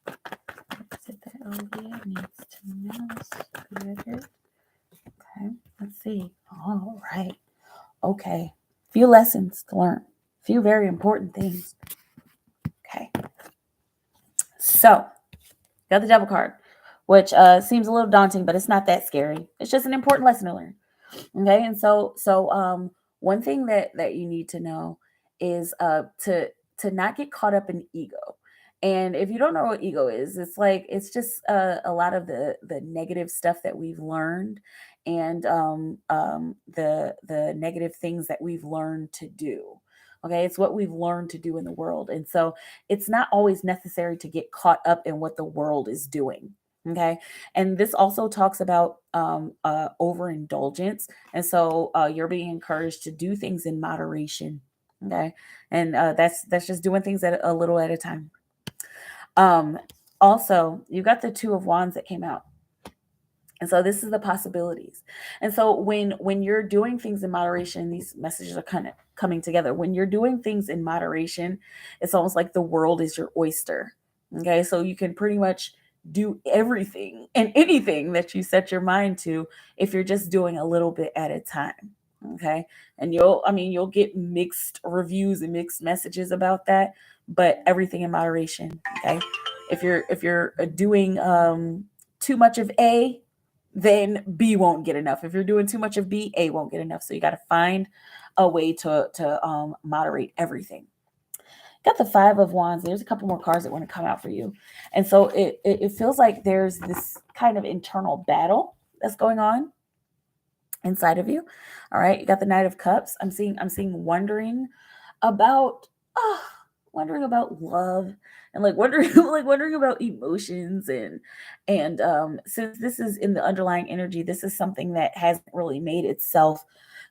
What is it that Aaliyah needs to know, spirit? Okay, let's see. All right. Okay. Few lessons to learn. Few very important things. Okay. So, got the Devil card, which seems a little daunting, but it's not that scary. It's just an important lesson to learn. Okay, and so one thing that you need to know is to not get caught up in ego. And if you don't know what ego is, it's just a lot of the negative stuff that we've learned, and the negative things that we've learned to do. Okay, it's what we've learned to do in the world, and so it's not always necessary to get caught up in what the world is doing. Okay, and this also talks about overindulgence, and so you're being encouraged to do things in moderation. Okay, and that's just doing things at a little at a time. Also, you got the Two of Wands that came out. And so this is the possibilities. And so when you're doing things in moderation, these messages are kind of coming together. When you're doing things in moderation, it's almost like the world is your oyster. Okay, so you can pretty much do everything and anything that you set your mind to if you're just doing a little bit at a time. Okay, and you'll get mixed reviews and mixed messages about that, but everything in moderation. Okay, if you're doing too much of A, then B won't get enough. If you're doing too much of B, A won't get enough. So you got to find a way to moderate everything. Got the Five of Wands. There's a couple more cards that want to come out for you, and so it feels like there's this kind of internal battle that's going on inside of you. All right, you got the Knight of Cups. I'm seeing wondering about wondering about love, and like wondering about emotions, and since this is in the underlying energy, this is something that hasn't really made itself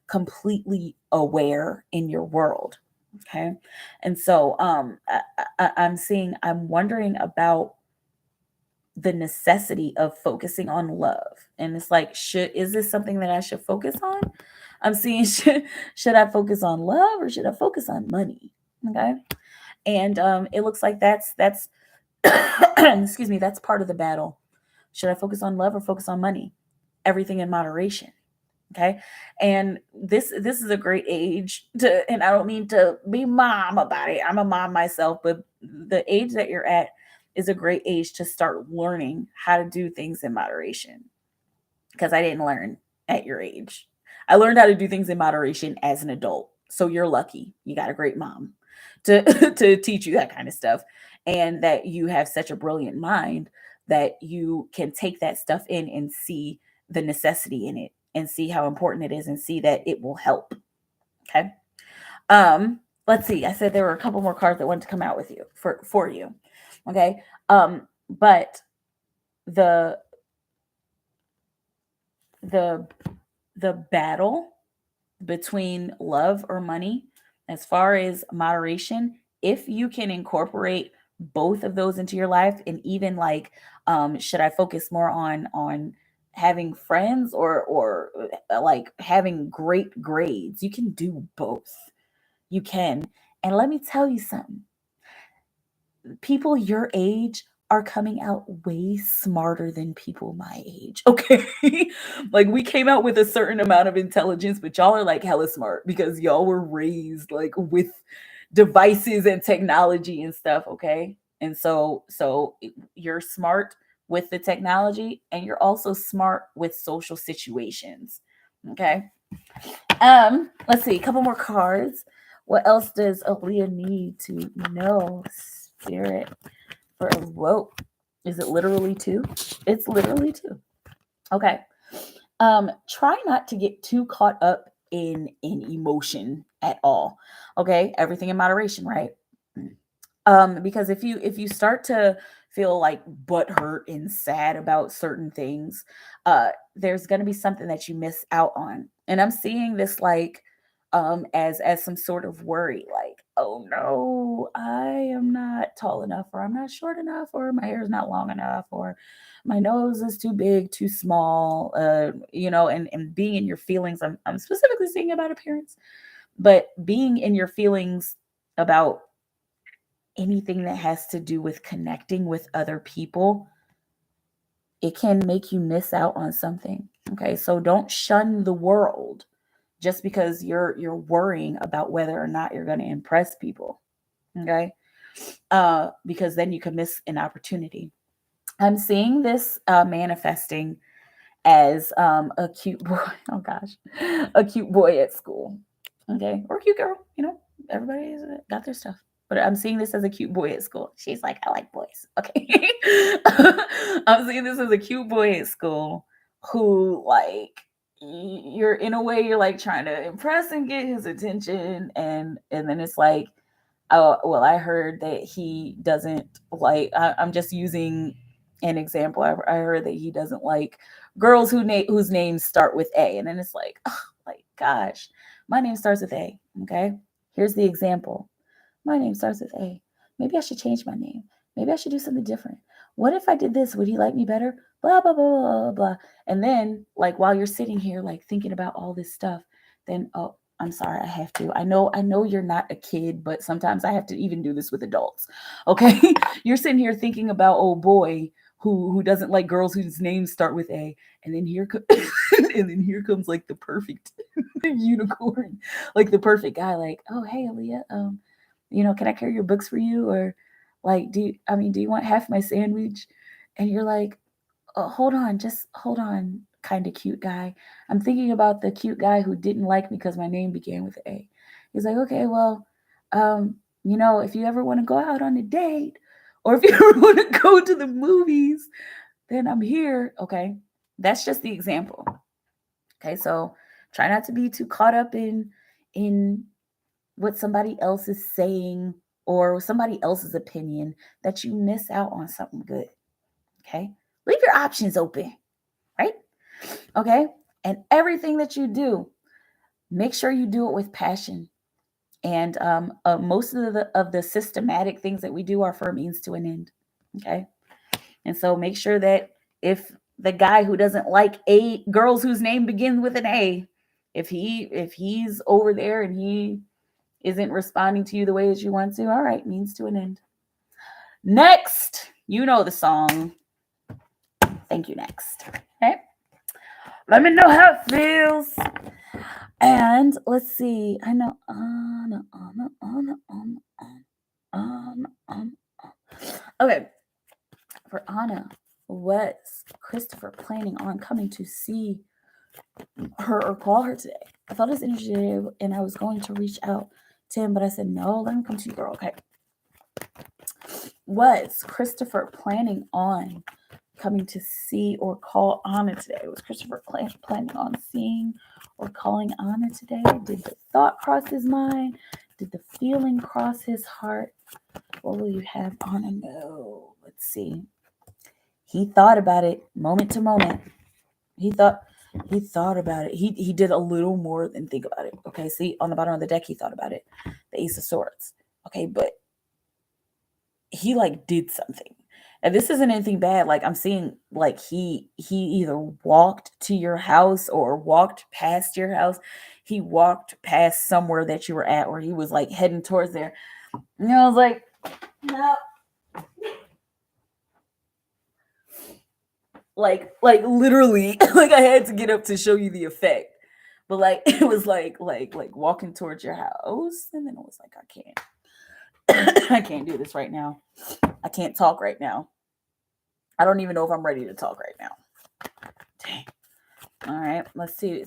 completely aware in your world. Okay, and so I'm wondering about the necessity of focusing on love, and it's like, is this something that I should focus on? I'm seeing, should I focus on love or should I focus on money? Okay, and it looks like that's excuse me, that's part of the battle. Should I focus on love or focus on money? Everything in moderation. Okay, and this is a great age to, and I don't mean to be mom about it, I'm a mom myself, but the age that you're at is a great age to start learning how to do things in moderation, because I didn't learn at your age. I learned how to do things in moderation as an adult. So you're lucky. You got a great mom to to teach you that kind of stuff, and that you have such a brilliant mind that you can take that stuff in and see the necessity in it, and see how important it is, and see that it will help. Okay. Let's see. I said there were a couple more cards that wanted to come out with you for you. Okay. But the the the battle between love or money, as far as moderation, if you can incorporate both of those into your life, and even like, should I focus more on having friends, or like having great grades? You can do both. You can. And let me tell you something, people your age are coming out way smarter than people my age. Okay. Like, we came out with a certain amount of intelligence, but y'all are like hella smart because y'all were raised like with devices and technology and stuff. Okay. And so you're smart with the technology, and you're also smart with social situations. Okay. Let's see, a couple more cards. What else does Aaliyah need to know? Spirit. Whoa, is it literally two? It's literally two. Okay. Try not to get too caught up in emotion at all. Okay, everything in moderation, right? Because if you start to feel like butthurt and sad about certain things, there's going to be something that you miss out on. And I'm seeing this like, as some sort of worry, like, oh no, I am not tall enough, or I'm not short enough, or my hair is not long enough, or my nose is too big, too small, and being in your feelings. I'm specifically seeing about appearance, but being in your feelings about anything that has to do with connecting with other people, it can make you miss out on something. Okay, so don't shun the world just because you're worrying about whether or not you're going to impress people. Okay, because then you can miss an opportunity. I'm seeing this manifesting as a cute boy. Oh gosh, a cute boy at school. Okay, or a cute girl. Everybody's got their stuff. But I'm seeing this as a cute boy at school. She's like, I like boys. Okay. I'm seeing this as a cute boy at school who, like, you're in a way, you're like trying to impress and get his attention. And then it's like, oh, well, I heard that he doesn't like, I'm just using an example. I heard that he doesn't like girls whose names start with A. And then it's like, oh, like, gosh, my name starts with A. Okay. Here's the example. My name starts with A. Maybe I should change my name. Maybe I should do something different. What if I did this? Would he like me better? Blah, blah, blah, blah, blah. And then, like, while you're sitting here, like, thinking about all this stuff, then, oh, I'm sorry, I have to. I know you're not a kid, but sometimes I have to even do this with adults. Okay? You're sitting here thinking about old boy who doesn't like girls whose names start with A, and then and then here comes like the perfect unicorn, like the perfect guy, like, oh hey Aaliyah, can I carry your books for you? Or like, do you want half my sandwich? And you're like, oh, just hold on, kind of cute guy. I'm thinking about the cute guy who didn't like me because my name began with A. He's like, okay, well, if you ever want to go out on a date, or if you ever want to go to the movies, then I'm here. Okay. That's just the example. Okay. So try not to be too caught up in what somebody else is saying or somebody else's opinion that you miss out on something good. Okay. Leave your options open, right? Okay. And everything that you do, make sure you do it with passion. And most of the systematic things that we do are for a means to an end. Okay. And so make sure that if the guy who doesn't like girls whose name begins with an A, if he's over there and he isn't responding to you the way that you want to, all right, means to an end. Next, you know the song. Thank you, next. Okay. Let me know how it feels. And let's see. I know. Okay. For Anna, was Christopher planning on coming to see her or call her today? I felt his energy today and I was going to reach out to him, but I said, no, let him come to you, girl. Okay. Was Christopher planning on coming to see or call Anna today? Was Christopher planning on seeing or calling Anna today? Did the thought cross his mind? Did the feeling cross his heart? What will you have Anna know? Let's see. He thought about it moment to moment. He thought about it. He did a little more than think about it. Okay, see, on the bottom of the deck, he thought about it. The Ace of Swords. Okay, but he like did something. And this isn't anything bad. Like I'm seeing like he either walked to your house or walked past your house. He walked past somewhere that you were at, or he was like heading towards there. And I was like, no. Like literally, like I had to get up to show you the effect. But like it was like walking towards your house, and then it was like I can't do this right now. I can't talk right now. I don't even know if I'm ready to talk right now. Dang. All right, let's see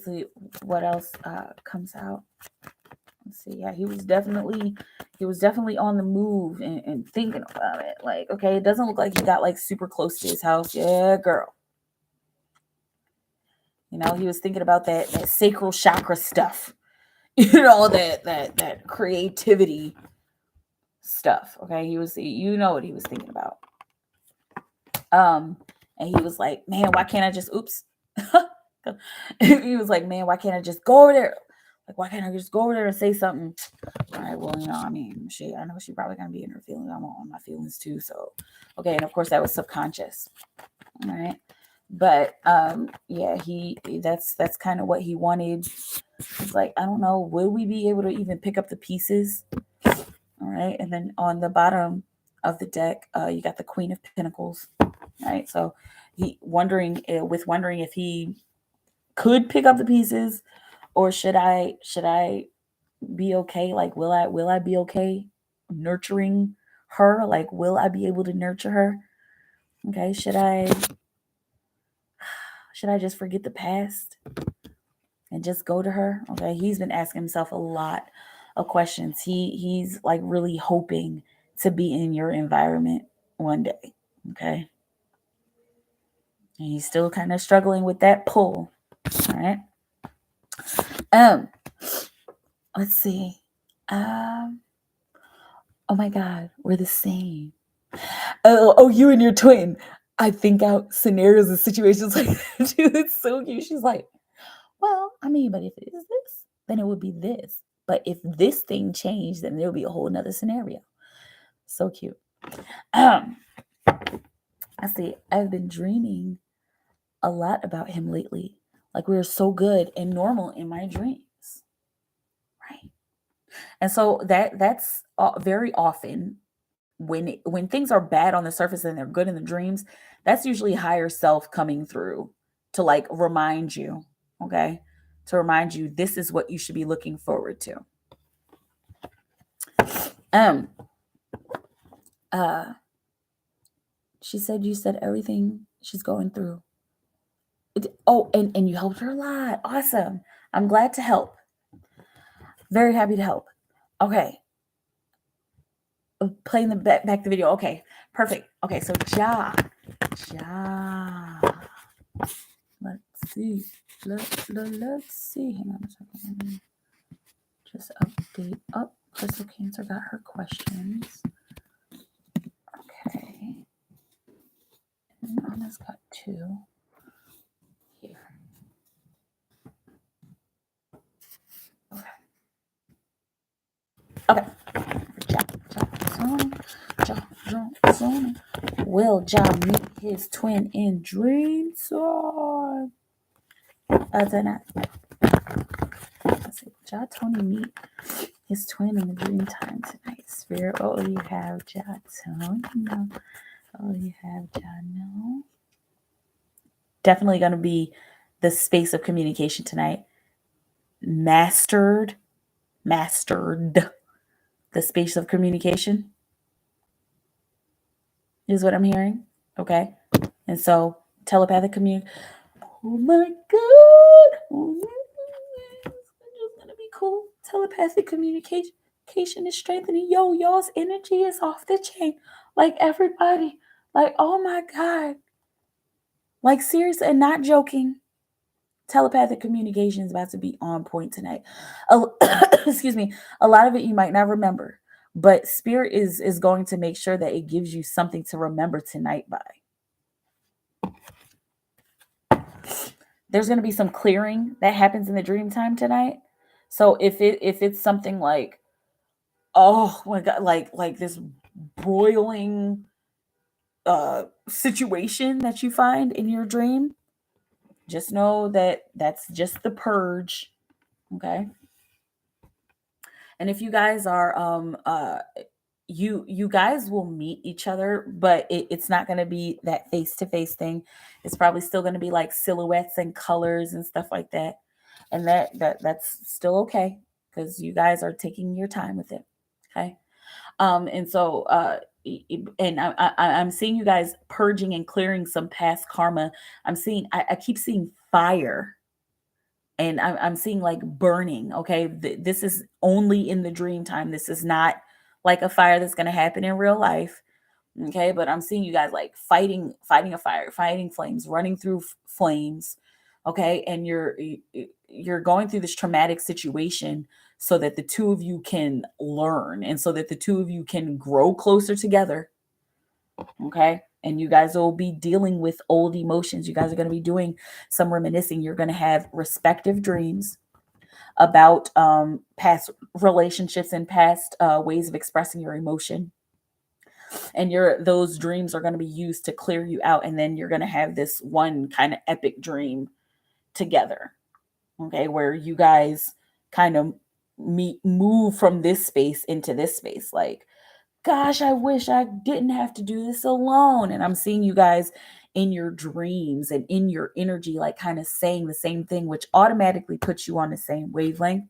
what else comes out. Let's see. Yeah, he was definitely on the move and thinking about it. Like, okay, it doesn't look like he got like super close to his house. Yeah, girl. He was thinking about that sacral chakra stuff. That creativity stuff. Okay, what he was thinking about. And he was like, man, why can't I just he was like, man, why can't I just go over there? Like, why can't I just go over there and say something? All right, well, I know she probably gonna be in her feelings. I'm on my feelings too. So, okay, and of course that was subconscious. All right. But yeah, that's kind of what he wanted. It's like, I don't know, will we be able to even pick up the pieces? All right. And then on the bottom of the deck, you got the Queen of Pentacles. Right. So he wondering if he could pick up the pieces, or should I be okay? Like, will I be okay nurturing her? Like, will I be able to nurture her? Okay. Should I just forget the past and just go to her? Okay. He's been asking himself a lot of questions. He's like really hoping to be in your environment one day. Okay. And he's still kind of struggling with that pull. All right. Let's see. Oh my God, we're the same. Oh, you and your twin. I think out scenarios and situations like that too. It's so cute. She's like, well, I mean, but if it is this, then it would be this. But if this thing changed, then there'll be a whole nother scenario. So cute. I see. I've been dreaming a lot about him lately. Like, we were so good and normal in my dreams. And so that's very often when things are bad on the surface and they're good in the dreams, that's usually higher self coming through to like remind you, okay? To remind you this is what you should be looking forward to. She said you said everything she's going through. And you helped her a lot. Awesome. I'm glad to help. Very happy to help. Okay. Playing the back the video. Okay, perfect. Okay, so Ja. Let's see. Let's see. Hang on a second. Let me just update. Oh, Crystal Cancer got her questions. Okay. And Anna's got 2. Here. Okay. Ja. Will Ja meet his twin in dreams? Tonight. Let's see. Ja Tony meet his twin in the dream time tonight. Spirit. Oh, you have Ja Tony. No. Oh, you have Ja. No. Definitely going to be the space of communication tonight. Mastered the space of communication is what I'm hearing. Okay. And so telepathic communication. Oh my God. It's just going to be cool. Telepathic communication is strengthening. Yo, y'all's energy is off the chain. Like everybody. Like, oh my God. Like seriously, and not joking. Telepathic communication is about to be on point tonight. Excuse me. A lot of it you might not remember, but Spirit is going to make sure that it gives you something to remember tonight by. There's going to be some clearing that happens in the dream time tonight. So if it's something like, oh my God, like this broiling situation that you find in your dream, just know that that's just the purge. Okay. And if you guys are you guys will meet each other, but it's not going to be that face-to-face thing. It's probably still going to be like silhouettes and colors and stuff like that. And that's still okay because you guys are taking your time with it. Okay. And so and I'm seeing you guys purging and clearing some past karma. I keep seeing fire. And I'm seeing like burning. Okay. This is only in the dream time. This is not like a fire that's going to happen in real life. Okay. But I'm seeing you guys like fighting a fire, fighting flames, running through flames. Okay. And you're going through this traumatic situation so that the two of you can learn and so that the two of you can grow closer together. Okay. And you guys will be dealing with old emotions. You guys are going to be doing some reminiscing. You're going to have respective dreams about past relationships and past ways of expressing your emotion. And those dreams are going to be used to clear you out. And then you're going to have this one kind of epic dream together. Okay. Where you guys kind of move from this space into this space. Like, gosh, I wish I didn't have to do this alone. And I'm seeing you guys in your dreams and in your energy, like kind of saying the same thing, which automatically puts you on the same wavelength.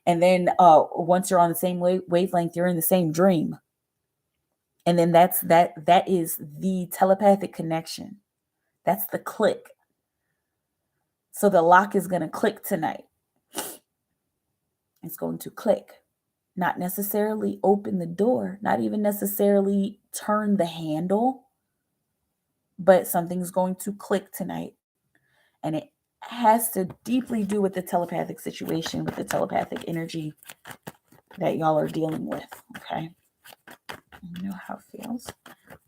And then once you're on the same wavelength, you're in the same dream. And then that is the telepathic connection. That's the click. So the lock is going to click tonight. It's going to click. Not necessarily open the door, not even necessarily turn the handle, but something's going to click tonight. And it has to deeply do with the telepathic situation, with the telepathic energy that y'all are dealing with. Okay. You know how it feels.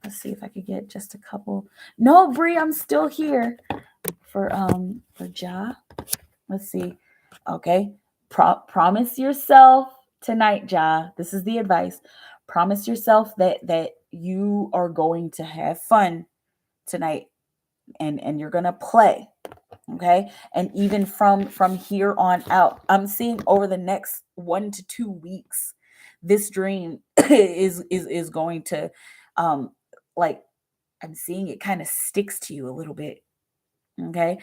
Let's see if I could get just a couple. No, Bree, I'm still here for Ja. Let's see. Okay. Promise yourself tonight, Ja. This is the advice. Promise yourself that you are going to have fun tonight and you're going to play. Okay. And even from here on out, I'm seeing over the next 1 to 2 weeks, this dream is going to like, I'm seeing it kind of sticks to you a little bit. Okay.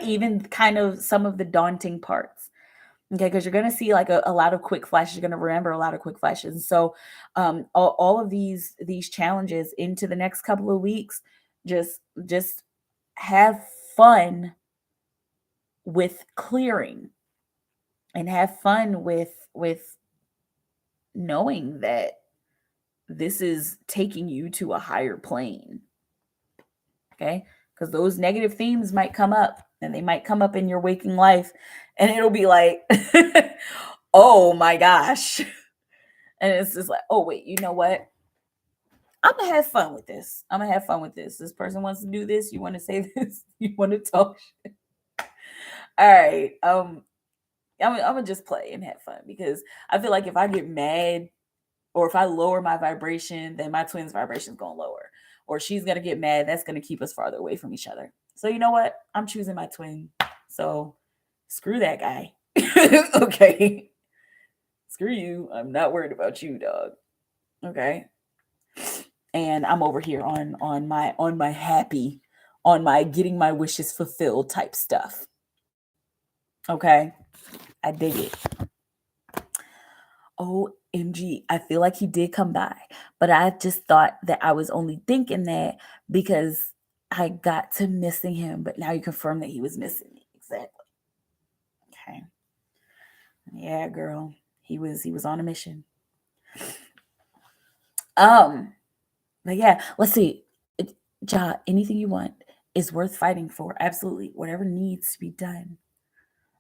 Even kind of some of the daunting parts. Okay, because you're going to see like a lot of quick flashes. You're going to remember a lot of quick flashes. So all of these challenges into the next couple of weeks, just have fun with clearing, and have fun with knowing that this is taking you to a higher plane. Okay, because those negative themes might come up, and they might come up in your waking life, and it'll be like oh my gosh. And it's just like, oh wait, you know what, I'm gonna have fun with this. I'm gonna have fun with this. This person wants to do this, you want to say this, you want to talk shit. All right, I'm gonna just play and have fun, because I feel like if I get mad, or if I lower my vibration, then my twin's vibration is gonna lower, or she's gonna get mad. That's gonna keep us farther away from each other. So you know what? I'm choosing my twin. So screw that guy. Okay. Screw you. I'm not worried about you, dog. Okay. And I'm over here on my happy, on my getting my wishes fulfilled type stuff. Okay. I dig it. OMG, I feel like he did come by, but I just thought that I was only thinking that because I got to missing him, but now you confirm that he was missing me. Exactly. Okay. Yeah, girl. He was on a mission. But yeah, let's see. Ja, anything you want is worth fighting for. Absolutely. Whatever needs to be done.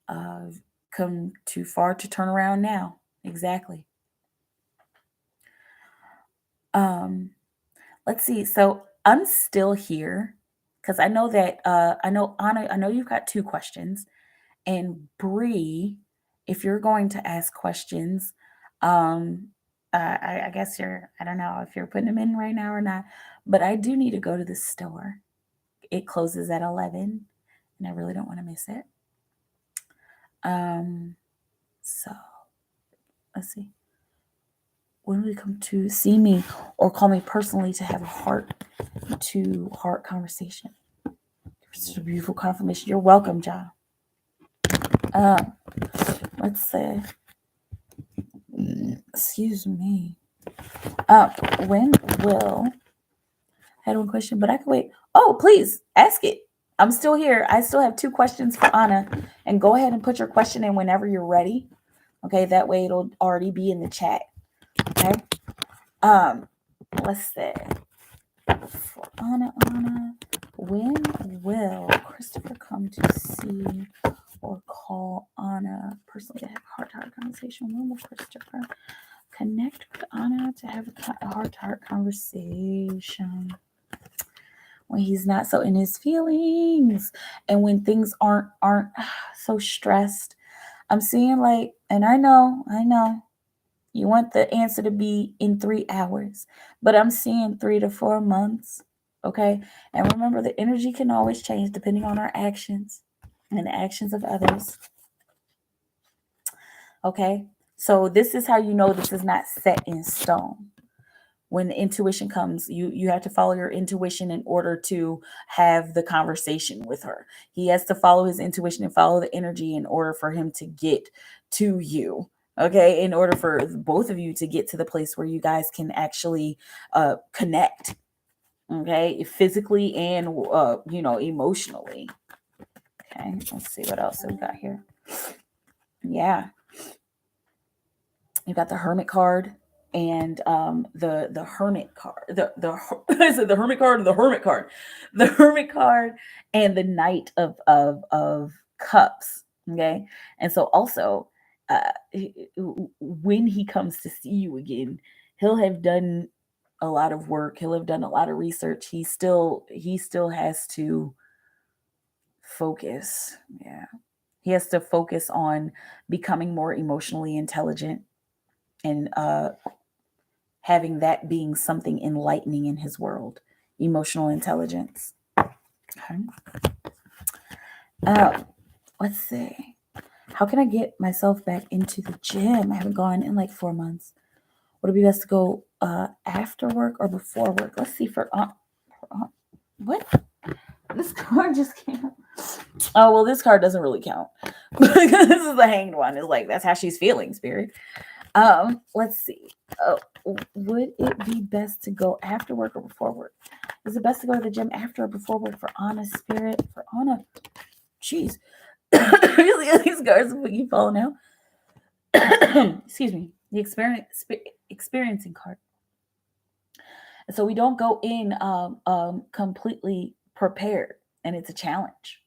Come too far to turn around now. Exactly. Let's see. So I'm still here because I know that I know Anna, I know you've got 2 questions. And Bree, if you're going to ask questions, um, I guess I don't know if you're putting them in right now or not, but I do need to go to the store. It closes at 11, and I really don't want to miss it. So let's see. When will you come to see me or call me personally to have a heart-to-heart conversation? It's a beautiful confirmation. You're welcome, John. Let's see. Excuse me. When will? I had one question, but I can wait. Oh, please ask it. I'm still here. I still have 2 questions for Anna, and go ahead and put your question in whenever you're ready. Okay, that way it'll already be in the chat. Okay. Let's see. For Anna, when will Christopher come to see or call Anna personally to have a heart-to-heart conversation? When will Christopher connect with Anna to have a heart-to-heart conversation? When he's not so in his feelings, and when things aren't so stressed. I'm seeing like, and I know you want the answer to be in 3 hours, but I'm seeing 3 to 4 months. Okay. And remember, the energy can always change depending on our actions and the actions of others. Okay. So this is how you know this is not set in stone. When the intuition comes, you have to follow your intuition in order to have the conversation with her. He has to follow his intuition and follow the energy in order for him to get to you. Okay, in order for both of you to get to the place where you guys can actually connect. Okay, physically and emotionally. Okay, let's see what else we got here. Yeah, you got the Hermit Card and the Hermit Card. Is it the Hermit Card or the Hermit Card? The Hermit Card and the Knight of Cups. Okay, and so also when he comes to see you again, he'll have done a lot of work. He'll have done a lot of research. He still has to focus. Yeah, he has to focus on becoming more emotionally intelligent and having that being something enlightening in his world. Emotional intelligence. Okay. Let's see. How can I get myself back into the gym? I haven't gone in like 4 months. Would it be best to go after work or before work? Let's see for what? This card just came out. Oh, well, this card doesn't really count. This is the hanged one. It's like, that's how she's feeling, spirit. Let's see. Would it be best to go after work or before work? Is it best to go to the gym after or before work for Anna, spirit? For Anna? Jeez. Really, these cards keep falling out. Excuse me. The experiencing card. So we don't go in completely prepared, and it's a challenge.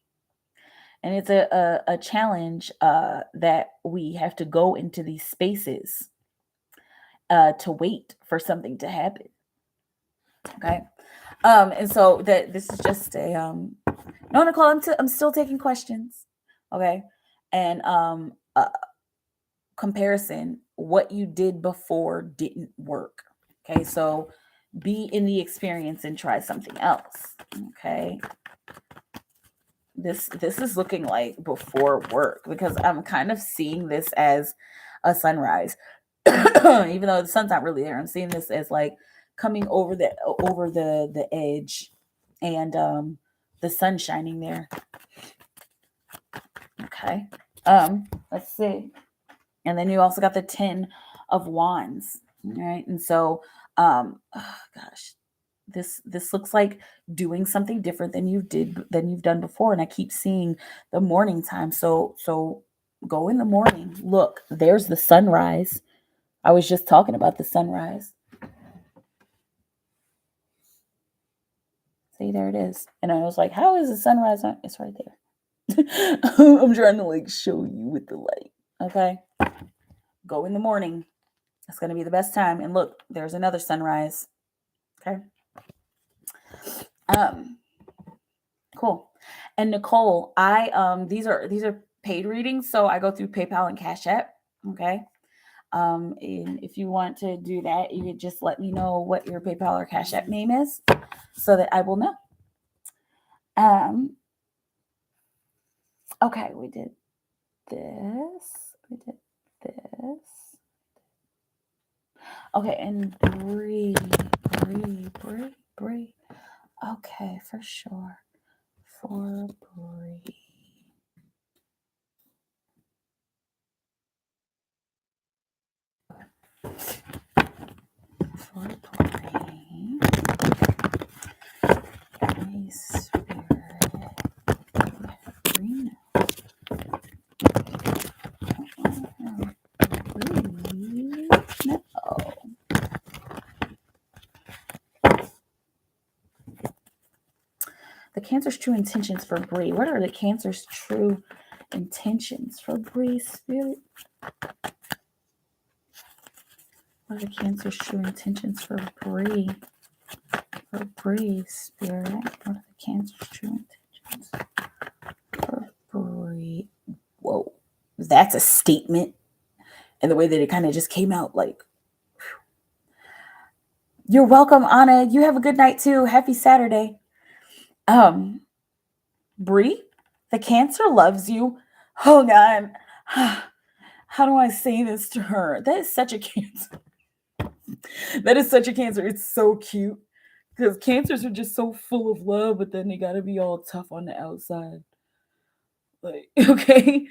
And it's a challenge that we have to go into these spaces to wait for something to happen. Okay. And so that this is just a no, Nicole, I'm still taking questions. Okay. And comparison, what you did before didn't work. Okay. So be in the experience and try something else. Okay. This is looking like before work, because I'm kind of seeing this as a sunrise. Even though the sun's not really there, I'm seeing this as like coming over the edge, and the sun shining there. Okay. Let's see. And then you also got the 10 of Wands. All right. And so gosh, this looks like doing something different than you've done before. And I keep seeing the morning time. So go in the morning. Look, there's the sunrise. I was just talking about the sunrise. See, there it is. And I was like, how is the sunrise on? It's right there. I'm trying to like show you with the light. Okay. Go in the morning. It's going to be the best time. And look, there's another sunrise. Okay. Cool. And Nicole, these are paid readings, so I go through PayPal and Cash App. Okay. And if you want to do that, you could just let me know what your PayPal or Cash App name is, so that I will know. Okay, we did this. Okay, and Bree. Okay, for sure. For Bree. For Bree. My spirit. Bree. No. The Cancer's true intentions for Bree. What are the Cancer's true intentions for Bree, spirit? What are the Cancer's true intentions for Bree? For Bree, spirit. What are the Cancer's true intentions for Bree? Whoa, that's a statement. And the way that it kind of just came out, like, whew. You're welcome, Anna. You have a good night too. Happy Saturday. Bree, the Cancer loves you. Oh God. How do I say this to her? That is such a Cancer. That is such a Cancer. It's so cute. Because Cancers are just so full of love, but then they gotta be all tough on the outside. Like, okay.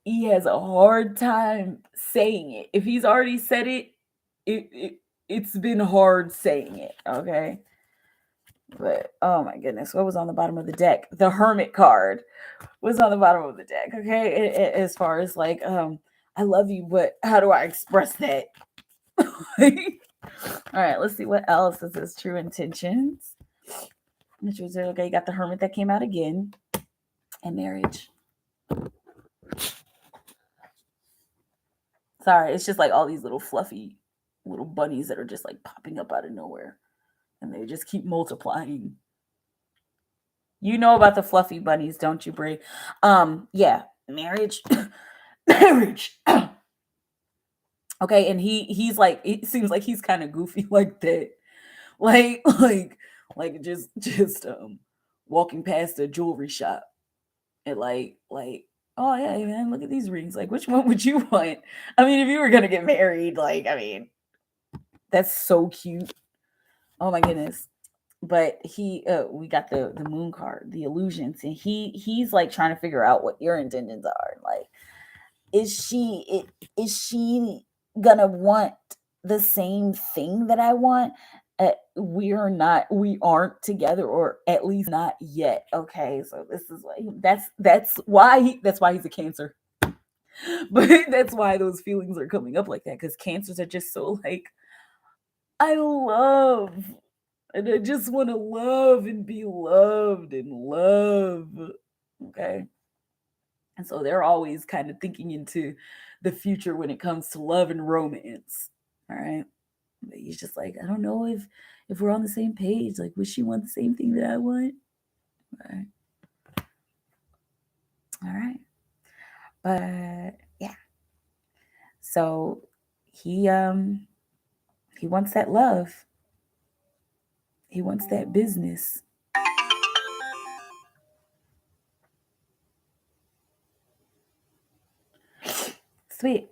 He has a hard time saying it. If he's already said it, it's been hard saying it. Okay. But oh my goodness, what was on the bottom of the deck? The Hermit card was on the bottom of the deck. Okay, as far as like, I love you, but how do I express that? All right, let's see what else is his true intentions. Okay, you got the Hermit that came out again, and marriage. Sorry, it's just like all these little fluffy little bunnies that are just like popping up out of nowhere, and they just keep multiplying. You know about the fluffy bunnies, don't you, Brie? Yeah, marriage. Marriage. Okay, and he's like, it seems like he's kind of goofy like that. Like just walking past a jewelry shop and like, oh yeah, man, look at these rings. Like, which one would you want? I mean, if you were gonna get married, like, I mean, that's so cute. Oh my goodness. But we got the moon card, the illusions, and he's like trying to figure out what your intentions are. Like, is she gonna want the same thing that I want? We aren't together, or at least not yet. Okay, so this is why that's why he's a Cancer. But that's why those feelings are coming up like that, because Cancers are just so like, I love, and I just want to love and be loved and love. Okay. And so they're always kind of thinking into the future when it comes to love and romance. All right. But he's just like, I don't know if we're on the same page. Like, would she want the same thing that I want? All right. All right. But yeah. So he wants that love. He wants that business. Sweet.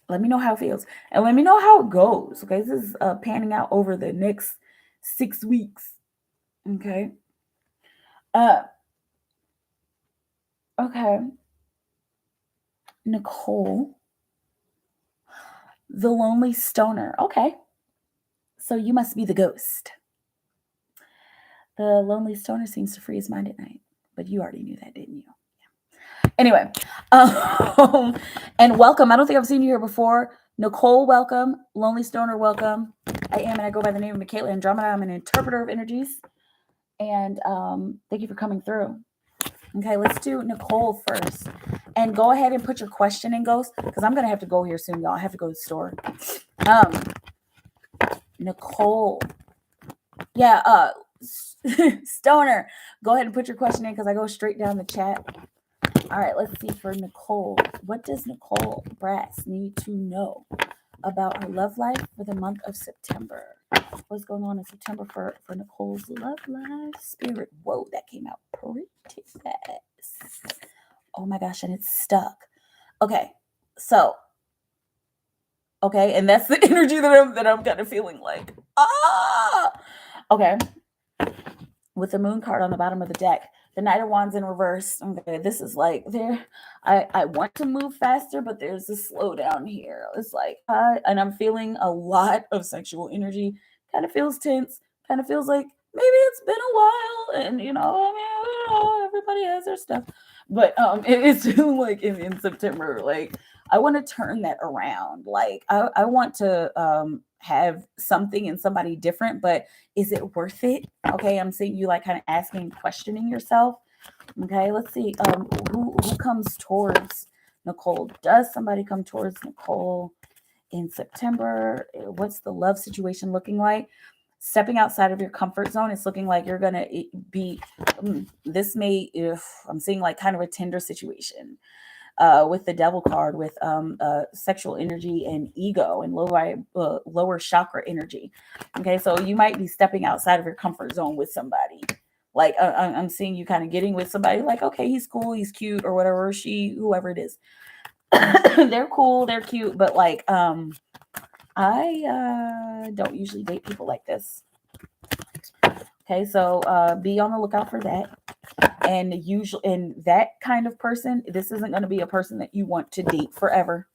Let me know how it feels, and let me know how it goes. Okay, this is panning out over the next 6 weeks. Okay. Okay. Nicole, the lonely stoner. Okay. So you must be the ghost. The lonely stoner seems to free his mind at night, but you already knew that, didn't you? Yeah. Anyway, and welcome. I don't think I've seen you here before. Nicole, welcome. Lonely stoner, welcome. I am, and I go by the name of MikaelaAndromeda. I'm an interpreter of energies, and thank you for coming through. Okay, let's do Nicole first. And go ahead and put your question in, Ghost, because I'm going to have to go here soon, y'all. I have to go to the store. Nicole. Yeah, Stoner, go ahead and put your question in because I go straight down the chat. All right, let's see for Nicole. What does Nicole Brass need to know about her love life for the month of September? What's going on in September for Nicole's love life? Spirit. Whoa, that came out pretty fast. Oh my gosh, and it's stuck. Okay, so okay, and that's the energy that I'm kind of feeling like. Okay. With the moon card on the bottom of the deck, the Knight of Wands in reverse. Okay, this is like there. I want to move faster, but there's a slowdown here. It's like, and I'm feeling a lot of sexual energy. Kind of feels tense. Kind of feels like maybe it's been a while, and everybody has their stuff. But it's like in September, like I want to turn that around. Like I want to have something in somebody different, but is it worth it? Okay, I'm seeing you like kind of asking, questioning yourself. Okay, let's see. Who comes towards Nicole? Does somebody come towards Nicole in September? What's the love situation looking like? Stepping outside of your comfort zone, it's looking like you're gonna be. This may, if I'm seeing like kind of a tender situation. With the Devil card, with sexual energy and ego and lower chakra energy. Okay, so you might be stepping outside of your comfort zone with somebody. Like I'm seeing you kind of getting with somebody. Like, okay, he's cool, he's cute, or whatever. Whoever it is, they're cool, they're cute. But like, I don't usually date people like this. Okay, so be on the lookout for that. And that kind of person, this isn't going to be a person that you want to date forever.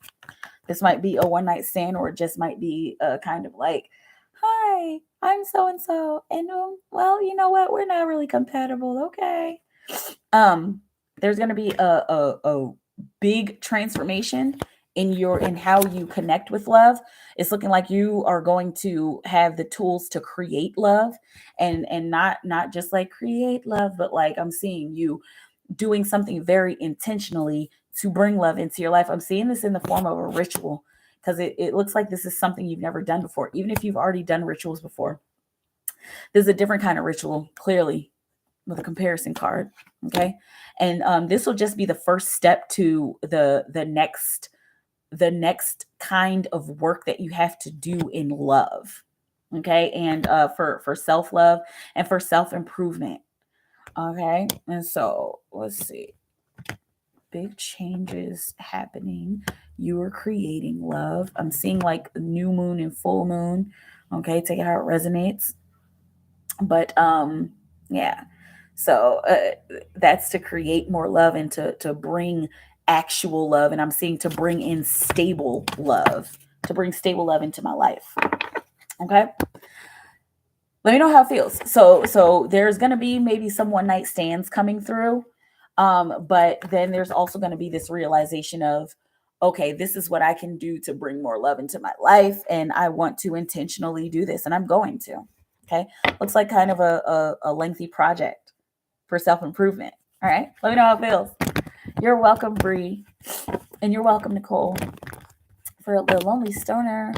This might be a one night stand, or it just might be a kind of like, hi, I'm so and so, and well, you know what, we're not really compatible. Okay. There's going to be a big transformation in how you connect with love. It's looking like you are going to have the tools to create love, and not just like create love, but like I'm seeing you doing something very intentionally to bring love into your life. I'm seeing this in the form of a ritual, because it looks like this is something you've never done before. Even if you've already done rituals before, there's a different kind of ritual, clearly, with a comparison card. Okay. And this will just be the first step to the next kind of work that you have to do in love. Okay. And for self-love and for self-improvement. Okay. And so let's see. Big changes happening. You are creating love. I'm seeing like new moon and full moon. Okay. Take it how it resonates. But yeah. So that's to create more love and to bring actual love. And I'm seeing to bring in stable love, to bring stable love into my life. Okay. Let me know how it feels. So there's gonna be maybe some one night stands coming through. But then there's also gonna be this realization of, okay, this is what I can do to bring more love into my life. And I want to intentionally do this, and I'm going to. Okay. Looks like kind of a lengthy project for self-improvement. All right. Let me know how it feels. You're welcome, Bree. And you're welcome, Nicole. For the lonely stoner.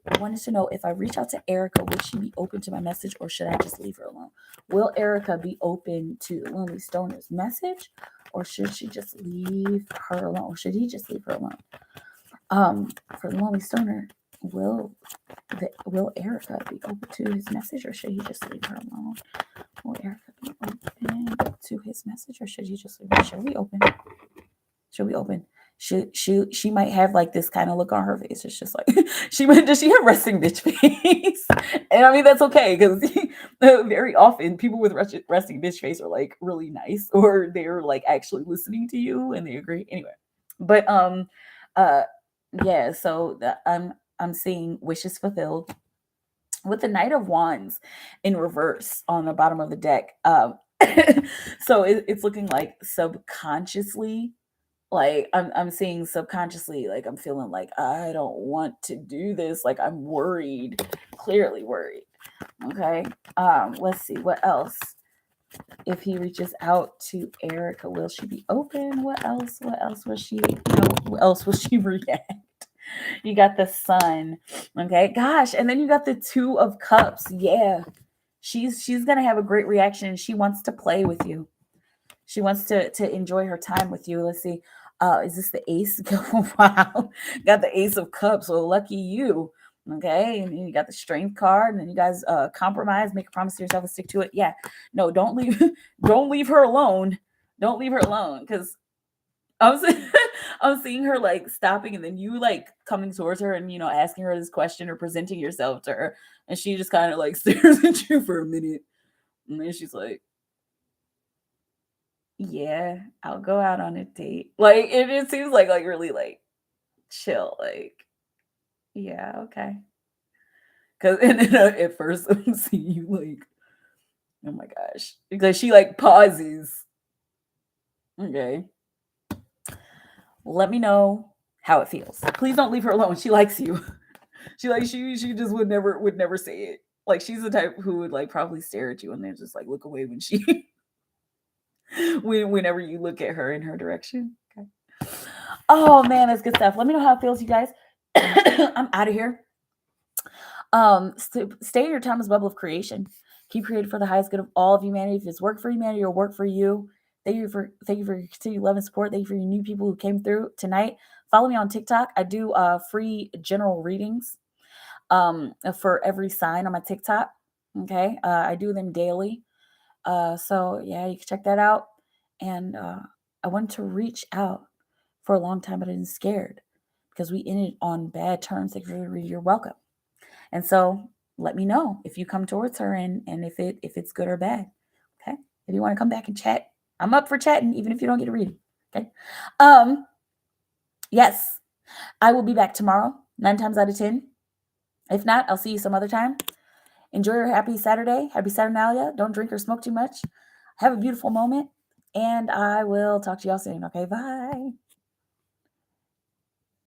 I wanted to know, if I reach out to Erica, would she be open to my message, or should I just leave her alone? Will Erica be open to the Lonely Stoner's message, or should she just leave her alone? Or should he just leave her alone? For the Lonely Stoner, will Erica be open to his message, or should he just leave her alone? Will Erica be open to his message, or should he just leave her? Should we open? She might have like this kind of look on her face. It's just like does she have resting bitch face? And I mean, that's okay, because very often people with resting bitch face are like really nice, or they're like actually listening to you and they agree anyway. But yeah, so I'm seeing wishes fulfilled with the Knight of Wands in reverse on the bottom of the deck. So it's looking like subconsciously, like I'm seeing subconsciously, like I'm feeling like I don't want to do this, like I'm worried, clearly worried. Okay. Let's see what else. If he reaches out to Erica, will she be open? What else will she, what else will she react? You got the Sun. Okay, gosh, and then you got the Two of Cups. Yeah, she's gonna have a great reaction. She wants to play with you. She wants to enjoy her time with you. Let's see. Is this the Ace? Wow, got the Ace of Cups. So lucky you. Okay, and then you got the Strength card, and then you guys compromise, make a promise to yourself and stick to it. Yeah, no, don't leave, don't leave her alone. Don't leave her alone, because I was I was seeing her like stopping, and then you like coming towards her and asking her this question or presenting yourself to her, and she just kind of like stares at you for a minute, and then she's like, yeah, I'll go out on a date. Like it seems like really like chill. Like, yeah, okay. Cause and then at first I'm seeing you like, oh my gosh. Because she like pauses. Okay. Let me know how it feels. Please don't leave her alone. She likes you. She just would never say it. Like she's the type who would like probably stare at you and then just like look away when she whenever you look at her in her direction. Okay. Oh man, that's good stuff. Let me know how it feels, you guys. I'm out of here. Stay in your timeless bubble of creation. Keep creating for the highest good of all of humanity. If it's work for humanity or work for you, thank you for your continued love and support. Thank you for your new people who came through tonight. Follow me on TikTok. I do free general readings for every sign on my TikTok. Okay, I do them daily. So yeah, you can check that out. And I wanted to reach out for a long time, but I was scared because we ended on bad terms. You're welcome. And so let me know if you come towards her and if it's good or bad. Okay. If you want to come back and chat, I'm up for chatting, even if you don't get a reading. Okay. Yes, I will be back tomorrow, 9 times out of 10. If not, I'll see you some other time. Enjoy your happy Saturday. Happy Saturnalia. Don't drink or smoke too much. Have a beautiful moment. And I will talk to y'all soon. Okay. Bye.